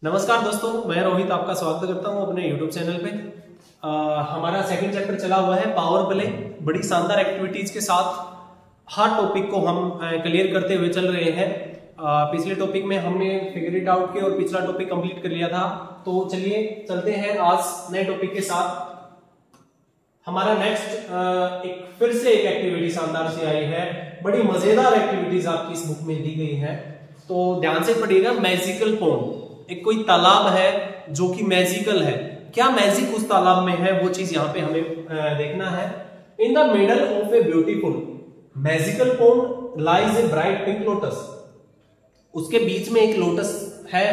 नमस्कार दोस्तों, मैं रोहित आपका स्वागत करता हूं अपने YouTube चैनल पे। हमारा सेकंड चैप्टर चला हुआ है पावर प्ले। बड़ी शानदार एक्टिविटीज के साथ हर टॉपिक को हम क्लियर करते हुए चल रहे हैं। पिछले टॉपिक में हमने फिगर इट आउट किया और पिछला टॉपिक कंप्लीट कर लिया था। तो चलिए चलते हैं आज नए टॉपिक के साथ। हमारा नेक्स्ट फिर से एक एक्टिविटी शानदार सी आई है। बड़ी मजेदार एक्टिविटीज आपकी इस बुक में दी गई है, तो ध्यान से पढ़िएगा। मैजिकल पॉन्ड, एक कोई तालाब है जो कि मैजिकल है। क्या मैजिक उस तालाब में है, वो चीज यहाँ पे हमें देखना है। In the middle of a beautiful magical pond lies a bright pink lotus. उसके बीच में एक लोटस है।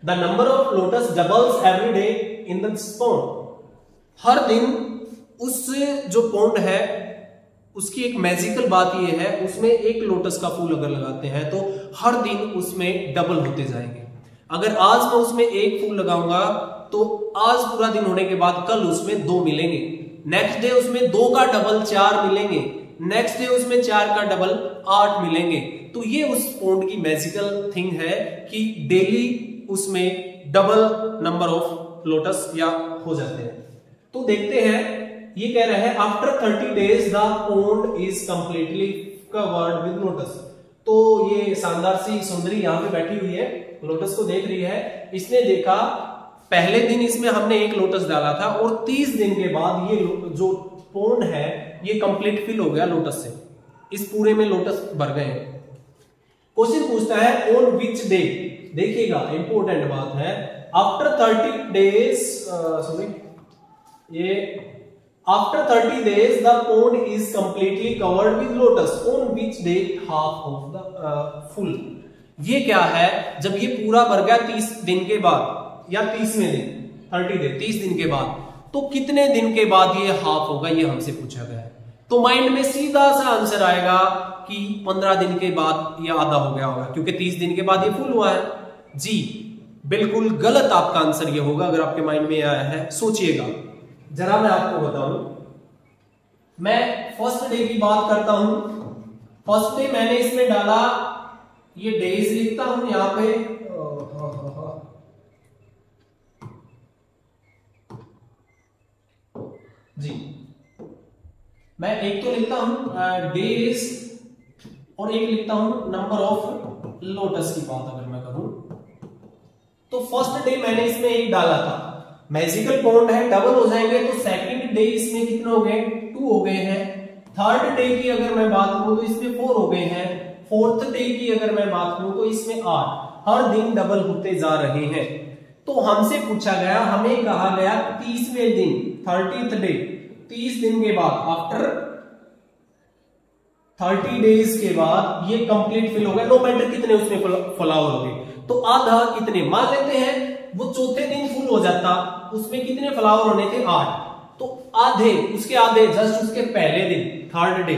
The number of lotus doubles every day in the pond. हर दिन उस जो पॉन्ड है उसकी एक मैजिकल बात यह है, उसमें एक लोटस का फूल अगर लगाते हैं तो हर दिन उसमें डबल होते जाएंगे। अगर आज मैं उसमें एक फूल लगाऊंगा तो आज पूरा दिन होने के बाद कल उसमें 2 मिलेंगे, नेक्स्ट डे उसमें 2 का डबल 4 मिलेंगे, नेक्स्ट डे उसमें 4 का डबल 8 मिलेंगे। तो ये उस पॉन्ड की मैजिकल थिंग है कि डेली उसमें डबल नंबर ऑफ लोटस या हो जाते हैं। तो देखते हैं, ये कह रहे हैं after 30 days the pond is completely covered with lotus. तो ये शानदार सी सुंदरी यहाँ पे बैठी हुई है, लोटस को देख रही है। इसने देखा पहले दिन इसमें हमने एक लोटस डाला था और 30 दिन के बाद ये जो पॉन्ड है ये कंप्लीट फिल हो गया लोटस से। इस पूरे में लोटस भर गए। क्वेश्चन पूछता है ऑन विच डे। देखिएगा इंपॉर्टेंट बात है। After 30 days After 30 days, the pond is completely covered with lotus. On which day half of the full? ये क्या है? जब ये पूरा भर गया 30 दिन के बाद या 30वें दिन, 30 दिन के बाद, तो कितने दिन के बाद ये हाफ होगा, ये हमसे पूछा गया है। तो माइंड में सीधा सा आंसर आएगा कि 15 दिन के बाद ये आधा हो गया होगा, क्योंकि 30 दिन के बाद ये फुल हुआ है। जी बिल्कुल गलत आपका आंसर ये होगा। अगर आपके माइंड में आया है, सोचिएगा जरा। मैं आपको बताऊं, मैं फर्स्ट डे की बात करता हूं। फर्स्ट डे मैंने इसमें डाला, ये डेज लिखता हूं यहां पे। जी मैं एक तो लिखता हूं डेज और एक लिखता हूं नंबर ऑफ लोटस की बात अगर मैं करूं तो फर्स्ट डे मैंने इसमें एक डाला था। मैजिकल पॉन्ड है, डबल हो जाएंगे तो सेकंड डे इसमें कितने हो गए? 2 हो गए हैं। थर्ड डे की अगर मैं बात करूं तो इसमें 4 हो गए हैं। फोर्थ डे की अगर मैं बात करूं तो इसमें 8। हर दिन डबल होते जा रहे हैं। तो हमसे पूछा गया, हमें कहा गया 30वें दिन 30th डे, 30 दिन के बाद आफ्टर 30 डेज के बाद ये कंप्लीट फिल हो गया। नो मैटर कितने उसमें फ्लावर हो गए, तो आधा कितने मान लेते हैं। वो चौथे दिन फुल हो जाता, उसमें कितने फ्लावर होने थे? 8। तो आधे, उसके आधे जस्ट उसके पहले दिन थर्ड डे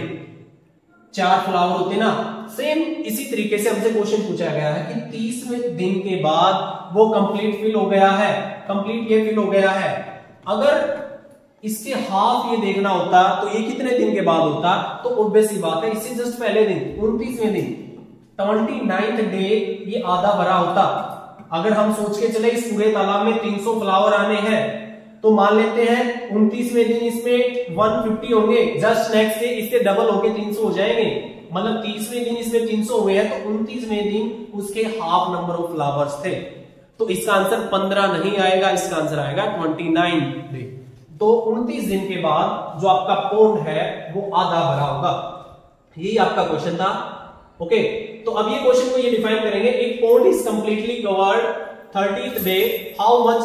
4 फ्लावर होते ना। सेम इसी तरीके से हमसे क्वेश्चन पूछा गया है कि 30वें दिन के बाद वो कंप्लीट फिल हो गया है, कंप्लीट ये फिल हो गया है। अगर इसके हाफ ये देखना होता तो ये कितने दिन के बाद होता? तो ऑब्वियस सी बात है, इससे जस्ट पहले दिन 29वें दिन 29th डे ये आधा भरा होता। अगर हम सोच के चले इस पूरे तालाब में 300 फ्लावर आने हैं तो मान लेते हैं 29वें दिन इसमें 150 होंगे, जस्ट नेक्स्ट डे इससे डबल होके 300 हो जाएंगे। मतलब 30वें दिन इसमें 300 हुए हैं तो 29वें दिन उसके हाफ नंबर ऑफ फ्लावर्स थे। तो इसका आंसर 15 नहीं आएगा, इसका आंसर आएगा 29 डे। तो 29 दिन के बाद जो आपका पॉन्ड है वो आधा भरा होगा। यही आपका क्वेश्चन था। ओके, तो अब ये क्वेश्चन को ये डिफाइन करेंगे। एक pond is completely covered 30th day, how much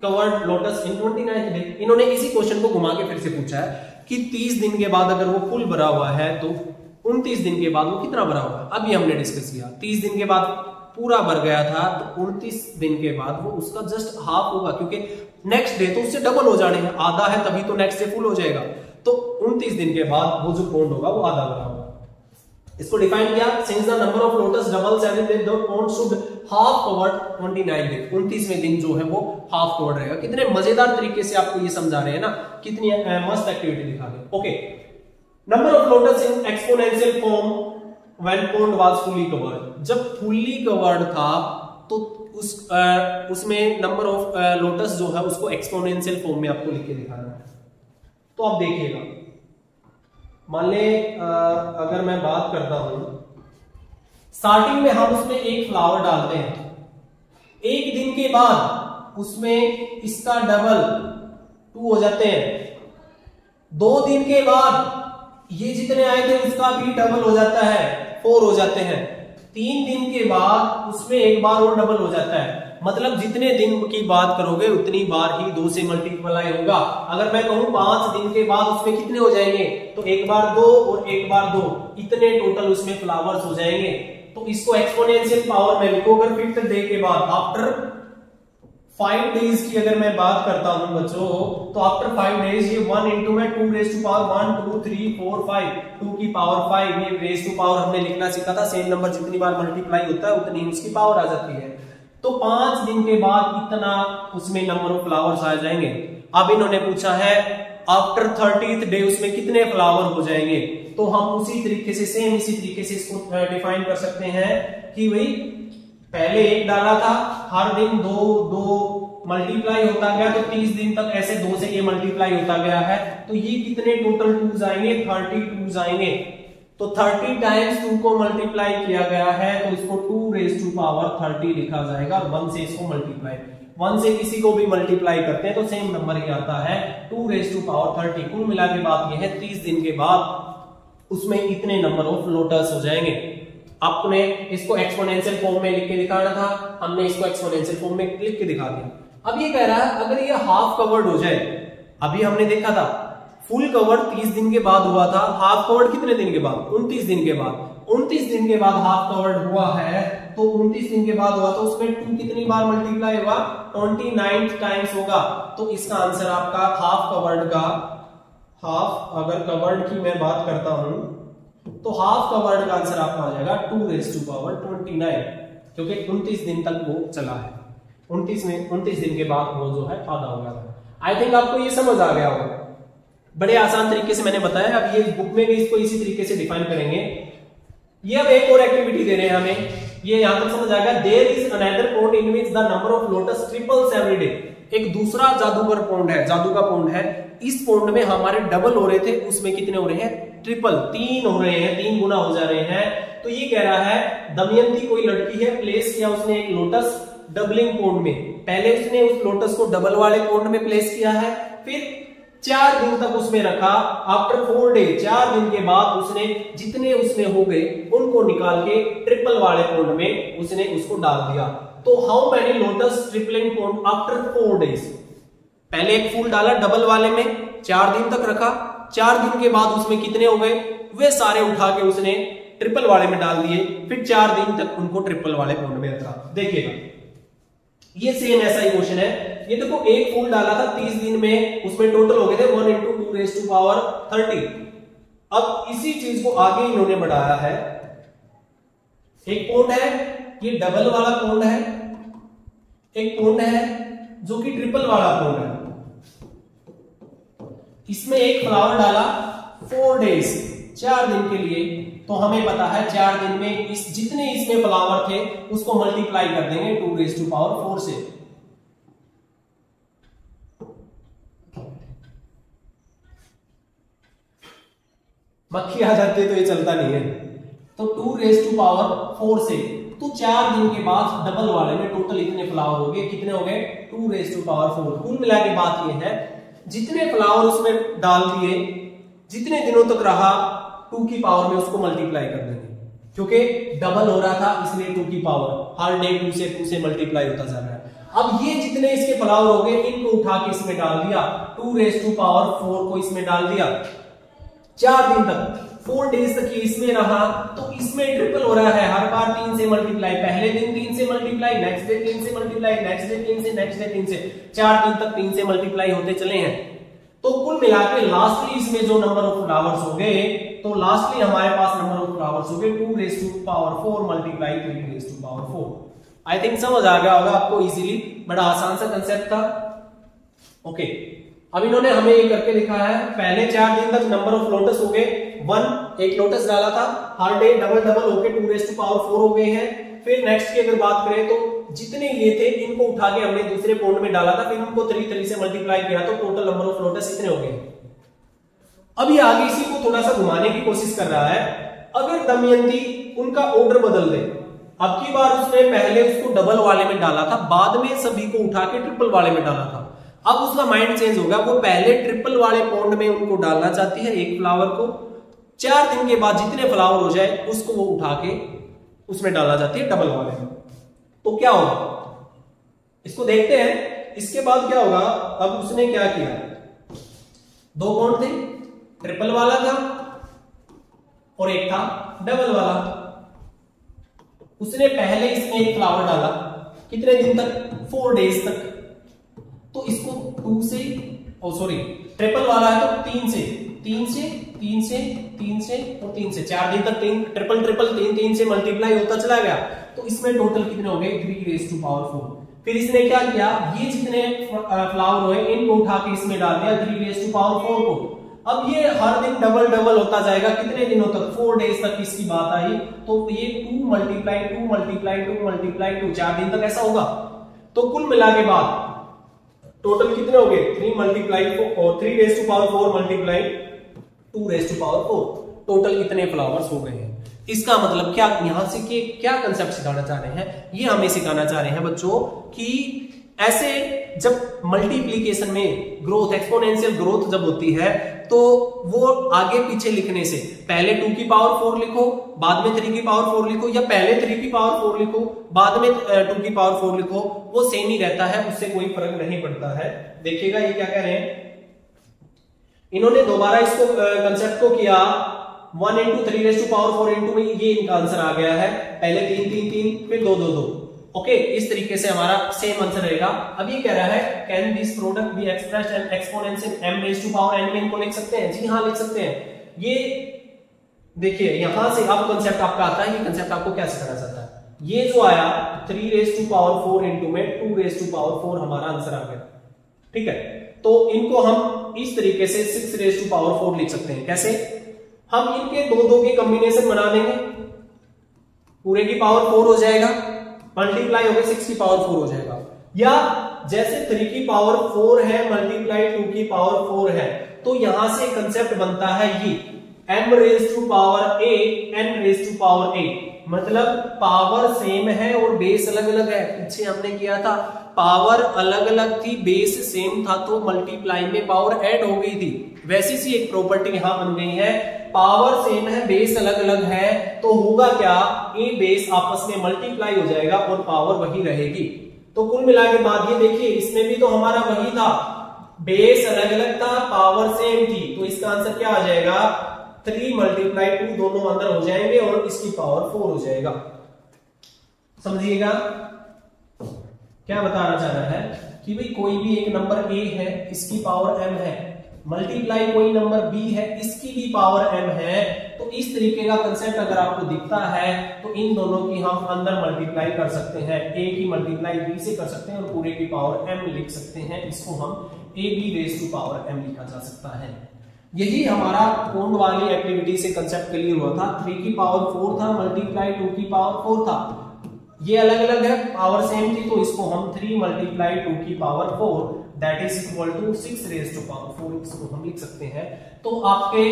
covered lotus in 29th day. इन्होंने इसी क्वेश्चन को घुमा के फिर से पूछा है कि 30 दिन के बाद अगर वो फुल भरा हुआ है तो 29 दिन के बाद वो कितना भरा होगा। अभी हमने डिस्कस किया 30 दिन के बाद पूरा भर गया था, तो 29 दिन के बाद वो उसका जस्ट हाफ होगा, क्योंकि नेक्स्ट डे तो उससे डबल हो जाने हैं। आधा है तभी तो नेक्स्ट डे फुल हो जाएगा। तो 29 दिन के बाद वो जो पॉन्ड होगा वो आधा भरा होगा। इसको डिफाइन किया, since the number of lotus doubles every day the pond should half covered 29 day. 29वें दिन जो है वो हाफ कवर्ड रहेगा। कितने मजेदार तरीके से आपको ये समझा रहे हैं ना, कितनी मस्त एक्टिविटी दिखा रहे। Okay, number of lotus in exponential form when pond was fully covered. जब फुली कवर्ड था तो उसमें नंबर ऑफ लोटस जो है उसको एक्सपोनेंशियल फॉर्म में आपको लिख के दिखाना है। तो आप देखिएगा, मान ले अगर मैं बात करता हूं, स्टार्टिंग में हम उसमें एक फ्लावर डालते हैं, एक दिन के बाद उसमें इसका डबल 2 हो जाते हैं, 2 दिन के बाद ये जितने आए थे उसका भी डबल हो जाता है, 4 हो जाते हैं, 3 दिन के बाद उसमें एक बार और डबल हो जाता है। मतलब जितने दिन की बात करोगे उतनी बार ही 2 से मल्टीप्लाई होगा। अगर मैं कहूं 5 दिन के बाद उसमें कितने हो जाएंगे, तो एक बार 2 और एक बार 2, इतने टोटल उसमें फ्लावर्स हो जाएंगे। तो इसको एक्सपोनेंशियल पावर में लिखो। अगर 5th डे के बाद आफ्टर 5 डेज की अगर मैं बात करता हूं बच्चों, तो आफ्टर 5 डेज ये 1 इंटू में 2 रेज टू पावर 1 2 3 4 5, 2 की पावर 5, ये रेज टू पावर हमने लिखना सीखा था। सेम नंबर जितनी बार मल्टीप्लाई होता है उतनी उसकी पावर आ जाती है। तो 5 दिन के बाद इतना उसमें नंबर ऑफ फ्लावर्स आ जाएंगे। अब इन्होंने पूछा है आफ्टर 30th डे उसमें कितने फ्लावर हो जाएंगे। तो हम उसी तरीके से सेम इसी तरीके से इसको डिफाइन कर सकते हैं कि भाई पहले 1 डाला था, हर दिन 2 मल्टीप्लाई होता गया, तो 30 दिन तक ऐसे 2 से ये मल्टीप्लाई होता गया है। तो ये कितने टोटल 2 आएंगे, 32 आएंगे। तो 30 टाइम्स 2 को मल्टीप्लाई किया गया है, तो इसको 2 रेज टू पावर 30 लिखा जाएगा। 1 से इसको मल्टीप्लाई, 1 से किसी को भी मल्टीप्लाई करते हैं तो सेम नंबर ही आता है, 2 रेज टू पावर 30। कुल मिला के बात यह है 30 दिन के बाद उसमें इतने नंबर ऑफ लोटस हो जाएंगे। आपने इसको एक्सपोनेंशियल फॉर्म में लिख के दिखाना था, हमने इसको एक्सपोनेंशियल फॉर्म में लिख के दिखा दिया। अब ये कह रहा है अगर ये हाफ कवर्ड हो जाए, अभी हमने देखा था फुल कवर्ड 30 दिन के बाद हुआ था, हाफ कवर्ड कितने दिन के बाद, 29 दिन के बाद। 29 दिन के बाद हाफ कवर्ड हुआ है, तो 29 दिन के बाद हुआ तो उसमें 2 कितनी बार मल्टीप्लाई होगा, 29 टाइम्स होगा। तो इसका आंसर आपका हाफ कवर्ड का, हाफ अगर कवर्ड की मैं बात करता हूं तो हाफ कवर्ड का आंसर आपका आ जाएगा 2 रेज टू पावर 29, क्योंकि 29 दिन तक वो चला है। 29 दिन के बाद वो जो है आधा हो गया था। आई थिंक आपको ये समझ आ गया होगा, बड़े आसान तरीके से मैंने बताया। अब ये बुक में भी इसको इसी तरीके से डिफाइन करेंगे। ये अब एक और एक्टिविटी दे रहे हैं हमें, ये यहां तक समझ आएगा। There is another point in which the number of lotus triples every day. एक दूसरा जादूगर पॉइंट है, जादू का पॉइंट है। इस पॉइंट में हमारे डबल हो रहे थे, उसमें कितने हो रहे हैं, ट्रिपल, 3 हो रहे हैं, 3 गुना हो जा रहे हैं। तो ये कह रहा है दमयंती कोई लड़की है, प्लेस किया उसने एक लोटस डबलिंग पॉइंट में। पहले उसने उस लोटस को डबल वाले पॉइंट में प्लेस किया है, फिर 4 दिन तक उसमें रखा। आफ्टर 4 डे, 4 दिन के बाद उसने जितने उसमें हो गए उनको निकाल के ट्रिपल वाले पॉइंट में उसने उसको डाल दिया। तो how many lotus tripling point after 4 days. पहले एक फूल डाला डबल वाले में, 4 दिन तक रखा, 4 दिन के बाद उसमें कितने हो गए, वे सारे उठा के उसने ट्रिपल वाले में डाल दिए, फिर 4 दिन तक उनको ट्रिपल वाले पॉइंट में रखा। देखिएगा ये सेम ऐसा ही क्वेश्चन है। ये देखो एक फूल डाला था 30 दिन में, उसमें टोटल हो गए थे 1 इंटू 2 रेज टू पावर 30। अब इसी चीज को आगे इन्होंने बढ़ाया है। एक पॉइंट है ये डबल वाला पॉइंट है, एक पॉइंट है जो कि ट्रिपल वाला पॉइंट है। इसमें एक फ्लावर डाला 4 डेज, 4 दिन के लिए। तो हमें पता है 4 दिन में इस जितने इसमें फ्लावर थे उसको मल्टीप्लाई कर देंगे 2 रेज टू पावर 4 से। मक्खी आ जाती है तो ये चलता नहीं है। तो 2 रेज टू पावर 4 से, तो 4 दिन के बाद डबल वाले में टोटल इतने फ्लावर हो गए, कितने हो गए, 2 रेज टू पावर 4। कुल मिला के बात ये है जितने फ्लावर उसमें डाल दिए, जितने दिनों तक रहा, 2 की पावर में उसको मल्टीप्लाई कर देंगे, क्योंकि डबल हो रहा था इसलिए 2 की पावर हर डे 2 से मल्टीप्लाई होता जा रहा है। अब ये जितने इसके फ्लावर हो गए इनको उठा के इसमें डाल दिया, 2 रेज टू पावर 4 को इसमें डाल दिया। 4 दिन तक, 4 डेज तक ये इसमें रहा, तो इसमें ट्रिपल हो रहा है, हर बार 3 से मल्टीप्लाई। पहले दिन 3 से मल्टीप्लाई, नेक्स्ट डे 3 से मल्टीप्लाई, नेक्स्ट डे 3 से, नेक्स्ट डे 3 से, 4 दिन तक 3 से मल्टीप्लाई होते चले हैं। तो कुल मिला के लास्टली इसमें जो नंबर ऑफ फ्लावर्स हो गए, तो लास्टली हमारे पास नंबर ऑफ फ्लावर्स हो गए 2 raise to power 4 multiply 3 raise to power 4। I think समझ आ गया होगा आपको इजीली, बड़ा आसान सा कंसेप्ट था। ओके, अब इन्होंने हमें ये करके दिखाया है। पहले 4 दिन तक नंबर ऑफ लोटस हो गए 1, एक लोटस डाला था, हर डे डबल डबल होके 2 रेज टू पावर 4 हो गए हैं। फिर नेक्स्ट की अगर बात करें तो जितने ये थे इनको उठा के हमने दूसरे पॉन्ड में डाला था, फिर उनको 3 से मल्टीप्लाई किया तो टोटल नंबर ऑफ लोटस इतने हो गए। अब ये आगे इसी को थोड़ा सा घुमाने की कोशिश कर रहा है। अगर दमयंती उनका ऑर्डर बदल दे, अब की बार उसने पहले उसको डबल वाले में डाला था, बाद में सभी को उठा के ट्रिपल वाले में डाला था, अब उसका माइंड चेंज हो गया, वो पहले ट्रिपल वाले पॉन्ड में उनको डालना चाहती है एक फ्लावर को, 4 दिन के बाद जितने फ्लावर हो जाए उसको वो उठा के उसमें डालना चाहती है डबल वाले में। तो क्या होगा इसको देखते हैं। इसके बाद क्या होगा, अब उसने क्या किया, 2 पॉन्ड थे, ट्रिपल वाला था और एक था डबल वाला। उसने पहले इसमें एक फ्लावर डाला, कितने दिन तक, 4 डेज तक, तो इसको 2 से ट्रिपल वाला है तो 3 से 3 से 3 से 3 से और 3 से 4 दिन तक 3 ट्रिपल 3 से मल्टीप्लाई होता चला गया, तो इसमें टोटल कितने हो गए 3⁴। फिर इसने क्या किया, ये जितने फ्लावर हुए इनको उठा के इसमें डाल दिया 3⁴ को। अब ये हर दिन डबल डबल होता जाएगा, कितने दिनों तक, 4 डेज तक इसकी बात आई, तो ये 2 मल्टीप्लाई 2 मल्टीप्लाई 2 मल्टीप्लाई 2, 4 दिन तक ऐसा होगा। तो कुल मिला के बाद टोटल कितने हो गए, 3 मल्टीप्लाई 4 3⁴ मल्टीप्लाई 2⁴, टोटल इतने फ्लावर्स हो गए हैं। इसका मतलब क्या, यहां से क्या कंसेप्ट सिखाना चाह रहे हैं, ये हमें सिखाना चाह रहे हैं बच्चों कि ऐसे जब मल्टीप्लीकेशन में ग्रोथ, एक्सपोनेंशियल ग्रोथ जब होती है तो वो आगे पीछे लिखने से, पहले 2⁴ लिखो बाद में 3⁴ लिखो, या पहले 3⁴ लिखो बाद में 2⁴ लिखो, वो सेम ही रहता है, उससे कोई फर्क नहीं पड़ता है। देखिएगा ये क्या कह रहे हैं, इन्होंने दोबारा इसको कंसेप्ट को किया 1 × 3⁴ इंटू में, ये इनका आंसर आ गया है, पहले 3 3 3 फिर 2 2 2। ओके, इस तरीके से हमारा सेम आंसर रहेगा। अब ये कह रहा है can this product be expressed and exponential m⁴n में, इनको लिख सकते हैं, जी हाँ लिख सकते हैं। ये देखिए यहां से अब कंसेप्ट आपका आता है, ये कंसेप्ट आपको क्या सिखाना चाहता है, ये जो आया 3⁴ इंटू में 2⁴ हमारा आंसर आ गया, ठीक है। तो इनको हम इस तरीके से 6⁴ लिख सकते हैं। कैसे, हम इनके 2 के कॉम्बिनेशन बना देंगे, पूरे की पावर 4 हो जाएगा, मल्टीप्लाई हो गए 6⁴ हो जाएगा, या जैसे 3⁴ है मल्टीप्लाई 2⁴ है, तो यहां से कंसेप्ट बनता है ये m⁴a n⁴a, मतलब पावर सेम है और बेस अलग अलग है। पीछे हमने किया था पावर अलग अलग थी, बेस सेम था, तो मल्टीप्लाई में पावर ऐड हो गई थी। वैसी सी एक प्रॉपर्टी यहां बन गई है, पावर सेम है बेस अलग अलग है, तो होगा क्या, ए बेस आपस में मल्टीप्लाई हो जाएगा और पावर वही रहेगी। तो कुल मिला के बाद ये देखिए इसमें भी तो हमारा वही था, बेस अलग अलग था, पावर सेम थी, तो इसका आंसर क्या आ जाएगा 3 × 2, दोनों अंदर हो जाएंगे और इसकी पावर 4 हो जाएगा। समझिएगा क्या बताना चाह रहा है कि भाई कोई भी एक नंबर ए है, इसकी पावर m है, मल्टीप्लाई कोई नंबर b है, इसकी भी पावर m है, तो इस तरीके का कंसेप्ट अगर आपको दिखता है तो इन दोनों की हम अंदर मल्टीप्लाई कर सकते हैं, a की मल्टीप्लाई b से कर सकते हैं और पूरे की पावर m लिख सकते हैं, इसको हम ab⁴m लिखा जा सकता है। यही हमारा पॉन्ड वाली एक्टिविटी से कंसेप्ट क्लियर हुआ था। 3⁴ था मल्टीप्लाई 2⁴ था, ये अलग अलग है, पावर सेम थी, तो इसको हम 3 × 2⁴ दैट इज इक्वल टू 6⁴ इसको हम लिख सकते हैं। तो आपके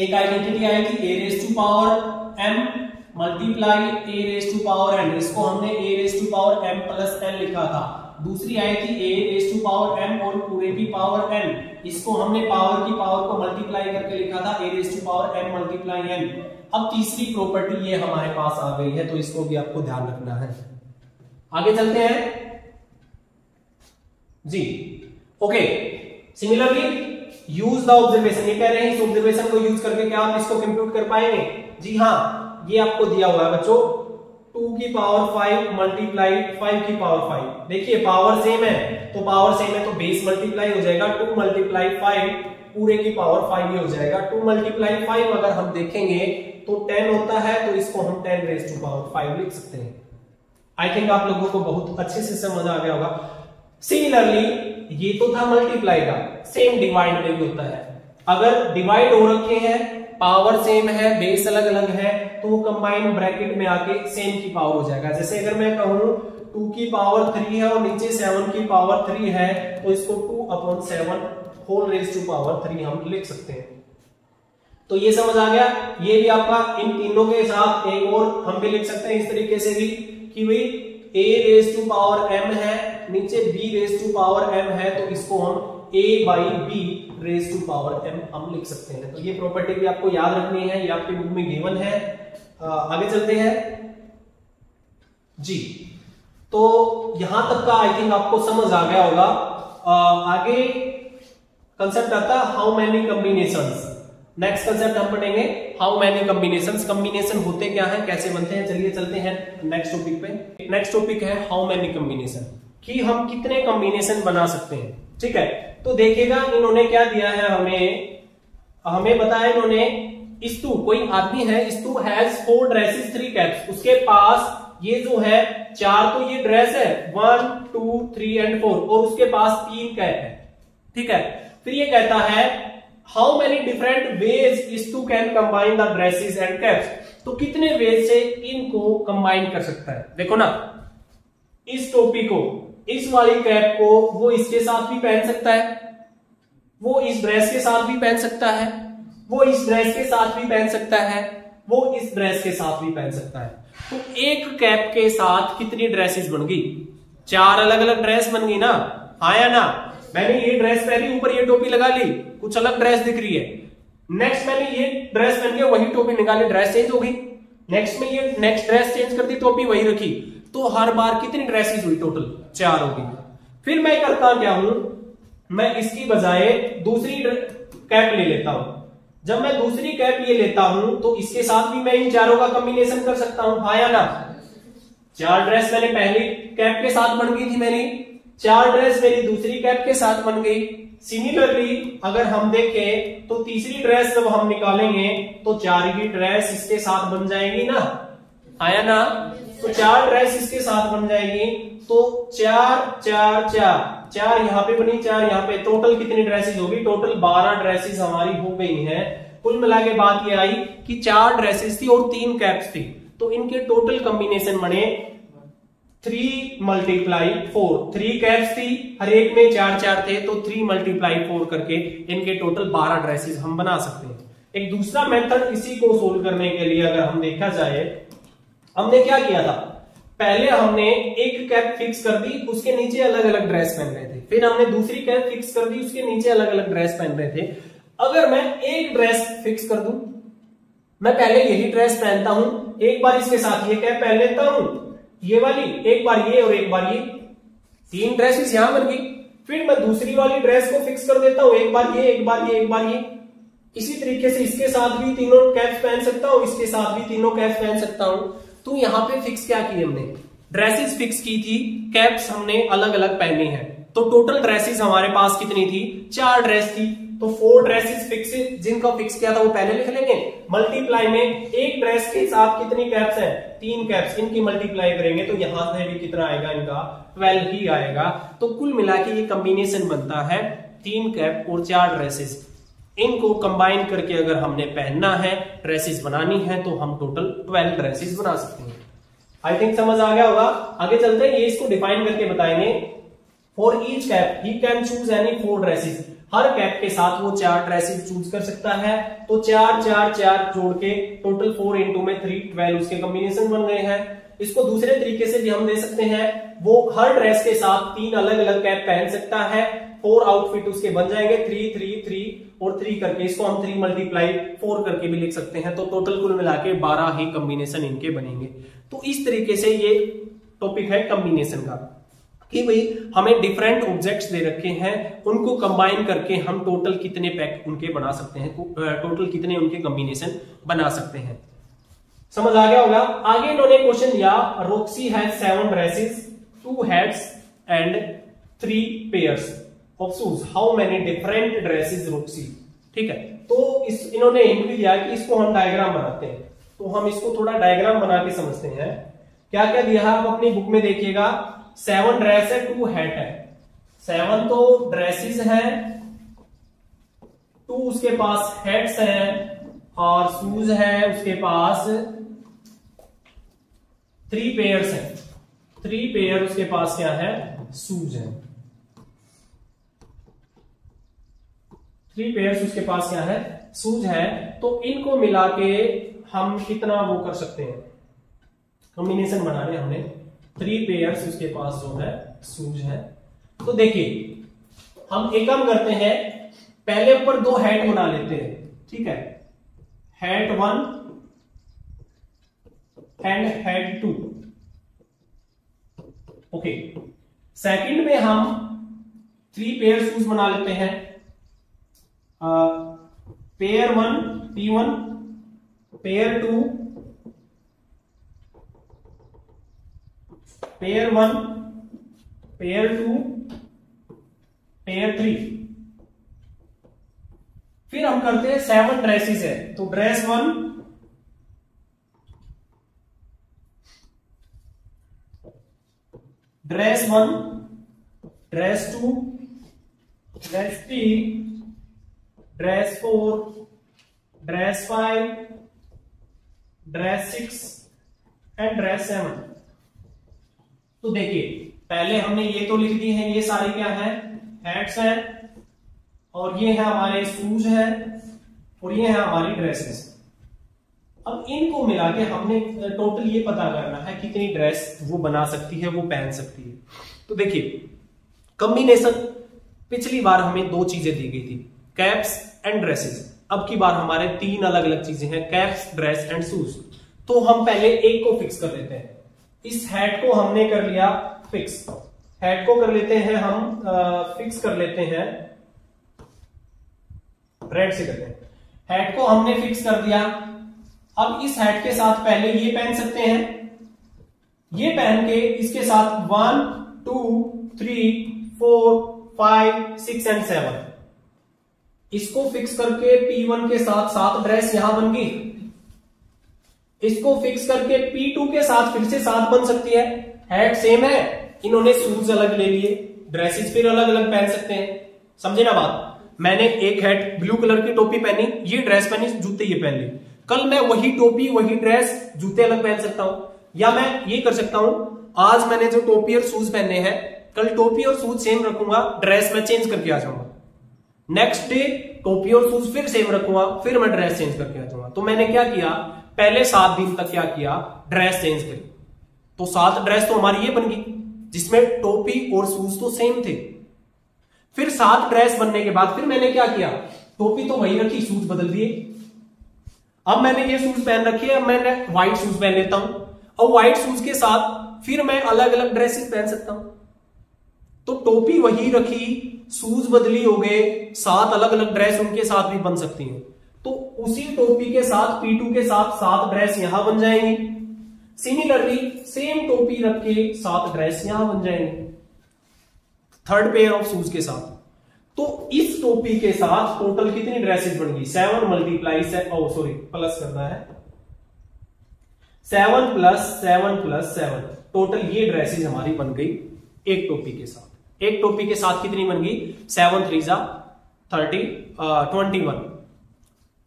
एक आइडेंटिटी आई थी a⁴m मल्टीप्लाई a⁴n, इसको हमने a⁴m+n लिखा था। दूसरी आई थी a⁴m और पूरे की पावर n, इसको हमने पावर की पावर को मल्टीप्लाई करके लिखा था a⁴m × n। अब तीसरी प्रॉपर्टी ये हमारे पास आ गई है, तो इसको भी आपको ध्यान रखना है। आगे चलते हैं जी। Okay, similarly use the observation, ये कह रहे हैं इस ऑब्जर्वेशन को यूज करके क्या आप इसको कंप्यूट कर पाएंगे, जी हाँ, ये आपको दिया हुआ है बच्चों 2⁵ मल्टीप्लाई 5⁵। देखिए पावर सेम है, तो पावर सेम है तो बेस मल्टीप्लाई हो जाएगा, 2 × 5 पूरे की पावर 5 ही हो जाएगा। 2 × 5 अगर हम देखेंगे तो 10 होता है, तो इसको हम 10⁵ लिख सकते हैं। आई थिंक आप लोगों को बहुत अच्छे से समझ आ गया होगा। सिमिलरली ये तो था मल्टीप्लाई का, सेम डिवाइड में भी होता है। अगर डिवाइड हो रखे हैं पावर सेम है, बेस अलग अलग है, तो वो कंबाइंड ब्रैकेट में आके सेम की पावर हो जाएगा। जैसे अगर मैं कहूं 2 की पावर 3 है और नीचे 7 की पावर 3 है, तो इसको 2/7 होल रेज टू पावर 3 हम लिख सकते हैं। तो ये समझ आ गया। ये भी आपका इन तीनों के साथ एक और हम भी लिख सकते हैं इस तरीके से भी कि भाई a raise to power m है, नीचे b raise to power m है, तो इसको हम a by b raise to power m हम लिख सकते हैं। तो ये प्रॉपर्टी भी आपको याद रखनी है, ये आपके बुक में गिवन है। आगे चलते हैं जी। तो यहां तक का आई थिंक आपको समझ आ गया होगा। आगे कंसेप्ट आता है how many combinations. Next concept हम पढ़ेंगे हाउ मेनी कॉम्बिनेशंस। कॉम्बिनेशन होते क्या है, कैसे बनते हैं, चलिए चलते हैं नेक्स्ट टॉपिक पे। नेक्स्ट टॉपिक है हाउ मेनी कॉम्बिनेशन, कि हम कितने कॉम्बिनेशन बना सकते हैं। ठीक है, तो देखिएगा इन्होंने क्या दिया है हमें बताया इन्होंने, इस्तु कोई आदमी है, इस्तु हैज 4 ड्रेसेस 3 कैप्स। उसके पास ये जो है 4 तो ये ड्रेस है 1 2 3 एंड 4, और उसके पास 3 कैप है। ठीक है, फिर ये कहता है how many different ways is to can combine the dresses and caps. तो कितने वेज से इनको कंबाइन कर सकता है। देखो ना, इस टोपी को, इस वाली कैप को वो इसके साथ भी पहन सकता है, वो इस ड्रेस के साथ भी पहन सकता है, वो इस ड्रेस के साथ भी पहन सकता है, वो इस ड्रेस के साथ भी पहन सकता है। तो एक कैप के साथ कितनी ड्रेसेस बन गई, 4 अलग अलग ड्रेस बन गई ना, आया ना। मैंने ये ड्रेस पहनी, ऊपर ये टोपी लगा ली, कुछ अलग ड्रेस दिख रही है। नेक्स्ट मैंने ये ड्रेस पहन के वही टोपी निकाली, ड्रेस चेंज हो गई। नेक्स्ट में ये नेक्स्ट ड्रेस चेंज कर दी, टोपी वही रखी, तो हर बार कितनी ड्रेसेस हुई, टोटल 4 हो गई। फिर मैं करता क्या हूं, मैं इसकी बजाय दूसरी कैप ले लेता हूं। जब मैं दूसरी कैप ये लेता हूं तो इसके साथ भी मैं इन चारों का कॉम्बिनेशन कर सकता हूं, हाँ या ना। 4 ड्रेस मैंने पहली कैप के साथ बन गई थी मेरी, 4 ड्रेस मेरी दूसरी कैप के साथ बन गई। सिमिलरली अगर हम देखें तो तीसरी ड्रेस जब हम निकालेंगे तो 4 की ड्रेस इसके साथ बन जाएगी ना, आया ना। तो 4 ड्रेस इसके साथ बन जाएगी, तो 4 4 4 4 यहाँ पे बनी, 4 यहाँ पे, टोटल कितनी ड्रेसेस होगी, टोटल 12 ड्रेसेस हमारी हो गई हैं। कुल मिला के बात ये आई कि 4 ड्रेसेस थी और 3 कैप्स थी, तो इनके टोटल कॉम्बिनेशन बने 3 × 4। 3 कैप्स थी, हर एक में 4 4 थे, तो 3 × 4 करके इनके टोटल 12 ड्रेसेस हम बना सकते हैं। एक दूसरा मेथड इसी को सोल्व करने के लिए अगर हम देखा जाए, हमने क्या किया था, पहले हमने एक कैप फिक्स कर दी, उसके नीचे अलग अलग ड्रेस पहन रहे थे। फिर हमने दूसरी कैप फिक्स कर दी, उसके नीचे अलग अलग ड्रेस पहन रहे थे। अगर मैं एक ड्रेस फिक्स कर दूं, मैं पहले यही ड्रेस पहनता हूं, एक बार इसके साथ ये कैप पहन लेता हूं, ये वाली, एक बार ये और एक बार ये, 3 ड्रेसेस यहां बन गई। फिर मैं दूसरी वाली ड्रेस को फिक्स कर देता हूं, एक बार ये, एक बार ये, एक बार ये। इसी तरीके से इसके साथ भी तीनों कैप्स पहन सकता हूं, इसके साथ भी तीनों कैप्स पहन सकता हूं। तो यहां पे फिक्स क्या की हमने, ड्रेसेस फिक्स की थी, कैप्स हमने अलग अलग पहनी है। तो टोटल ड्रेसेस हमारे पास कितनी थी, 4 ड्रेस थी। तो 4 ड्रेसेस फिक्स, जिनका फिक्स किया था वो पहले लिख लेंगे। मल्टीप्लाई में एक ड्रेस के साथ कितनी कैप्स हैं, 3 कैप्स, इनकी मल्टीप्लाई करेंगे तो यहां से भी कितना आएगा, इनका 12 ही आएगा। तो कुल मिला के ये कॉम्बिनेशन बनता है 3 कैप और 4 ड्रेसेस। इनको कंबाइन करके अगर हमने पहनना है, ड्रेसेस बनानी है, तो हम टोटल 12 ड्रेसेस बना सकते हैं। आई थिंक समझ आ गया होगा। आगे चलते हैं, ये इसको डिफाइन करके बताएंगे। For each cap he can choose any 4 dresses. Her cap के साथ वो 4 ड्रेसेस चूज कर सकता है। तो 4 4 4 जोड़ के टोटल 4 इंटू में 3 12 उसके कॉम्बिनेशन बन गए हैं। इसको दूसरे तरीके से भी हम दे सकते हैं, वो हर ड्रेस के साथ 3 अलग अलग कैप पहन सकता है, 4 आउटफिट उसके बन जाएंगे, 3 3 3 और 3 करके, इसको हम 3 × 4 करके भी लिख सकते हैं। तो टोटल कुल मिला के 12 ही कॉम्बिनेशन इनके बनेंगे। तो इस तरीके से ये टॉपिक है कॉम्बिनेशन का, कि भाई हमें डिफरेंट ऑब्जेक्ट्स दे रखे हैं, उनको कंबाइन करके हम टोटल कितने पैक उनके बना सकते हैं, टोटल कितने उनके कॉम्बिनेशन बना सकते हैं। समझ आ गया होगा। आगे इन्होंने क्वेश्चन दिया, Roxy has 7 dresses 2 hats and 3 pairs of shoes, how many different dresses Roxy. ठीक है, तो इन्होंने हिंट भी दिया कि इसको हम डायग्राम बनाते हैं। तो हम इसको थोड़ा डायग्राम बना के समझते हैं। क्या क्या दिया है, आप अपनी बुक में देखिएगा। 7 ड्रेस है, 2 हैट है, 7 तो ड्रेसेस है, 2 उसके पास हैट्स हैं, और शूज है उसके पास 3 पेयर्स है। 3 पेयर उसके पास क्या है, शूज है। 3 पेयर्स उसके पास क्या है, शूज है। तो इनको मिला के हम कितना वो कर सकते हैं, कॉम्बिनेशन बना रहे हमने। 3 पेयर्स उसके पास जो है शूज है। तो देखिए हम एक काम करते हैं, पहले ऊपर 2 हेड बना लेते हैं, ठीक है, head 1 and head 2। Okay, second में हम 3 पेयर शूज बना लेते हैं। Pair 1 P1, pair 2 pair 1, pair 2, pair 3। फिर हम करते हैं 7 ड्रेसेस है, तो dress 1, dress 1, dress 2, dress 3, dress 4, dress 5, dress 6 and dress 7। तो देखिए पहले हमने ये तो लिख दी है, ये सारे क्या है, हेड्स हैं, और ये है हमारे शूज है, और ये है हमारी ड्रेसेस। अब इनको मिला के हमने टोटल ये पता करना है कितनी ड्रेस वो बना सकती है, वो पहन सकती है। तो देखिए कॉम्बिनेशन, पिछली बार हमें 2 चीजें दी गई थी, कैप्स एंड ड्रेसेस। अब की बार हमारे 3 अलग अलग चीजें हैं, कैप्स, ड्रेस एंड शूज। तो हम पहले एक को फिक्स कर लेते हैं। इस हेड को हमने कर लिया फिक्स, हेड को कर लेते हैं हम फिक्स कर लेते हैं, रेड से करते हैं। हेड को हमने फिक्स कर दिया। अब इस हेड के साथ पहले ये पहन सकते हैं, ये पहन के इसके साथ 1 2 3 4 5 6 एंड 7, इसको फिक्स करके P1 के साथ 7 ड्रेस यहां बन गई। इसको फिक्स करके P2 के साथ फिर से 7 बन सकती है। हेड सेम है, इन्होंने शूज अलग ले लिए, ड्रेसेस फिर अलग अलग पहन सकते हैं। समझे ना बात? मैंने एक हेड ब्लू कलर की टोपी पहनी, ये ड्रेस पहनी, जूते ये पहन ली। कल मैं वही टोपी, वही ड्रेस, जूते अलग पहन सकता हूं। या मैं ये कर सकता हूं, आज मैंने जो टोपी और शूज पहने हैं, कल टोपी और शूज सेम रखूंगा, ड्रेस में चेंज करके आ जाऊंगा। नेक्स्ट डे टोपी और शूज फिर सेम रखूंगा, फिर मैं ड्रेस चेंज करके आ जाऊंगा। तो मैंने क्या किया, पहले 7 दिन तक क्या किया, ड्रेस चेंज करी। तो 7 ड्रेस तो हमारी ये बन गई, जिसमें टोपी और शूज तो सेम थे। फिर 7 ड्रेस बनने के बाद फिर मैंने क्या किया, टोपी तो वही रखी, शूज बदल दिए। अब मैंने ये शूज पहन रखी है, मैंने व्हाइट शूज पहन लेता हूं, और व्हाइट शूज के साथ फिर मैं अलग अलग ड्रेसेस पहन सकता हूं। तो टोपी वही रखी, शूज बदली हो गए, 7 अलग अलग ड्रेस उनके साथ भी बन सकती हैं। तो उसी टोपी के साथ P2 के साथ 7 ड्रेस यहां बन जाएंगी। सिमिलरली सेम टोपी रख के 7 ड्रेस यहां बन जाएंगे, 3rd पेयर ऑफ शूज के साथ। तो इस टोपी के साथ टोटल कितनी ड्रेसेस बन गई, 7 मल्टीप्लाई से, प्लस करना है, 7 प्लस 7 प्लस 7, टोटल ये ड्रेसेस हमारी बन गई एक टोपी के साथ। एक टोपी के साथ कितनी बन गई, 7 3 जा 30 21,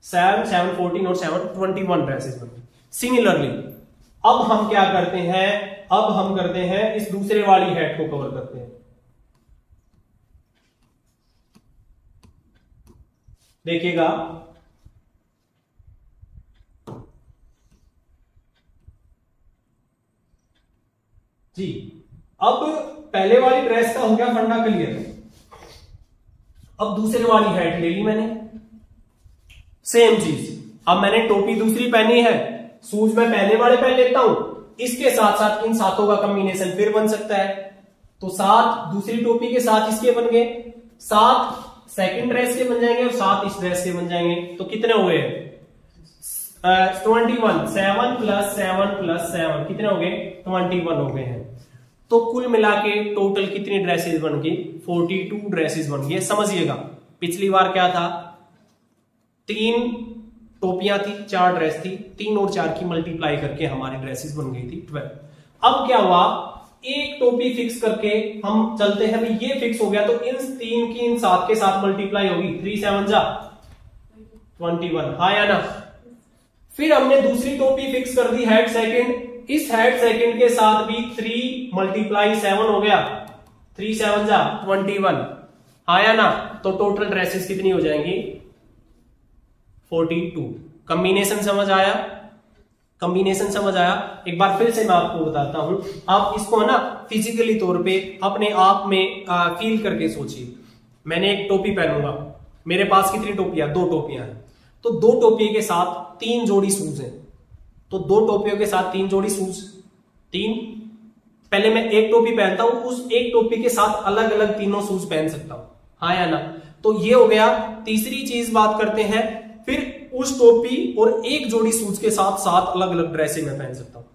7 7 14 और 7 21 ड्रेसेस बन गई। सिमिलरली अब हम क्या करते हैं, अब हम करते हैं इस दूसरे वाली हेड को कवर करते हैं। देखिएगा जी, अब पहले वाली ड्रेस का हो गया फंडा क्लियर। अब दूसरे वाली हेड ले ली मैंने, सेम चीज। अब मैंने टोपी दूसरी पहनी है, शूज मैं पहले वाले पहन लेता हूं, इसके साथ साथ इन 7 का कॉम्बिनेशन फिर बन सकता है। तो 7 दूसरी टोपी के साथ इसके बन गए, 7 सेकंड ड्रेस के बन जाएंगे, और 7 इस ड्रेस के बन जाएंगे। तो कितने हुए, 21, 7 प्लस 7 प्लस 7 कितने हो गए, 21 हो गए हैं। तो कुल मिला के टोटल कितनी ड्रेसेस बन गई, 42 ड्रेसेस बन गई। समझिएगा पिछली बार क्या था, 3 टोपियां थी, 4 ड्रेस थी, 3 और 4 की मल्टीप्लाई करके हमारी ड्रेसेस बन गई थी 12। अब क्या हुआ, एक टोपी फिक्स करके हम चलते हैं, भाई ये फिक्स हो गया तो इन 3 की इन 7 के साथ मल्टीप्लाई होगी, 3 7 जा 21, हाँ या ना। फिर हमने दूसरी टोपी फिक्स कर दी हेड सेकंड। इस हेड सेकंड के साथ भी 3 × 7 हो गया, 3 7 जा 21 आया ना। तो टोटल ड्रेसेस कितनी हो जाएंगी 42। कॉम्बिनेशन समझ आया? कॉम्बिनेशन समझ आया? एक बार फिर से मैं आपको बताता हूं, आप इसको ना फिजिकली तौर पे अपने आप में फील करके सोचिए। मैंने एक टोपी पहनूंगा, मेरे पास कितनी टोपियां? 2 टोपियां हैं। तो 2 टोपियों के साथ 3 जोड़ी शूज हैं। तो 2 टोपियों के साथ 3 जोड़ी शूज, 3। पहले मैं एक टोपी पहनता हूं, उस एक टोपी के साथ अलग अलग तीनों शूज पहन सकता हूं, हाँ या ना? तो ये हो गया। तीसरी चीज बात करते हैं, फिर उस टोपी और एक जोड़ी शूज के साथ 7 अलग अलग ड्रेसेस मैं पहन सकता हूं।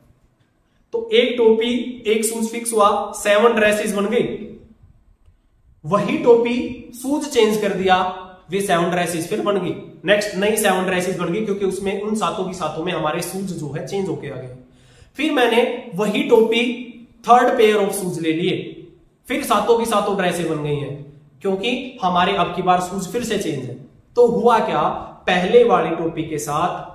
तो एक टोपी एक शूज फिक्स हुआ, 7 ड्रेसेस बन गई। वही टोपी शूज चेंज कर दिया, वे 7 ड्रेसेस फिर बन गई। नेक्स्ट नई 7 ड्रेसेस बन गई, क्योंकि उसमें उन सातों की सातों में हमारे शूज जो है चेंज होके आ गए। फिर मैंने वही टोपी 3rd पेयर ऑफ शूज ले लिए, फिर सातों की सातों ड्रेसें बन गई हैं, क्योंकि हमारे अब की बार शूज फिर से चेंज है। तो हुआ क्या, पहले वाली टोपी के साथ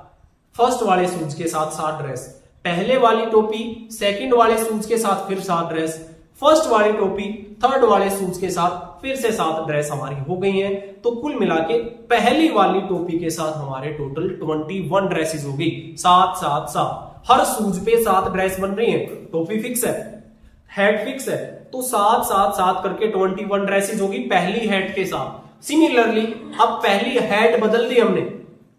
फर्स्ट वाले शूज के साथ 7 ड्रेस, पहले वाली टोपी सेकंड वाले शूज के साथ फिर 7 ड्रेस, फर्स्ट वाली टोपी 3rd वाले शूज के साथ फिर से 7 ड्रेस हमारी हो गई हैं। तो कुल मिला के पहली वाली टोपी के साथ हमारे टोटल 21 ड्रेसेस हो गई। 7 7 7, हर शूज पे 7 ड्रेस बन रही है। टोपी फिक्स है, हेड फिक्स है, तो 7 7 7 करके 21 ड्रेसेस होगी पहली हेड के साथ। सिमिलरली अब पहली हेड बदल दी हमने,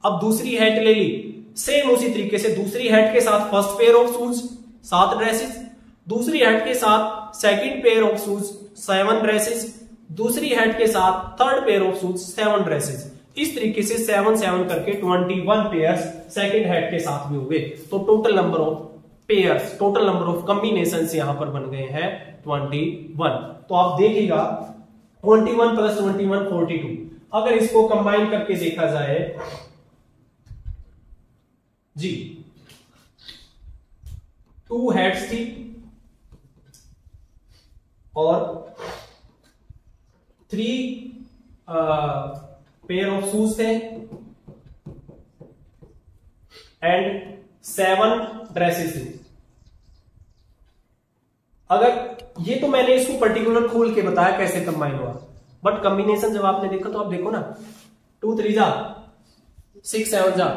अब दूसरी हेड ले ली, सेम उसी तरीके से दूसरी हेड के साथ first pair of shoes 7 dresses, दूसरी हेड के साथ second pair of shoes 7 dresses, दूसरी हेड के साथ 3rd pair of shoes 7 dresses. इस तरीके से 7 7 करके 21 पेयर्स सेकंड हेड के साथ भी हो गए। तो total number of pairs, total number of combinations यहां पर बन गए हैं 21। तो आप देखिएगा 21 + 21 42। अगर इसको कंबाइन करके देखा जाए जी, 2 हेड्स थी और 3 पेयर ऑफ शूज थे एंड 7 ड्रेसेस थी। अगर ये तो मैंने इसको पर्टिकुलर खोल के बताया कैसे कंबाइन हुआ, बट कॉम्बिनेशन जब आपने देखा तो आप देखो ना, 2 3 जा 6 7 जा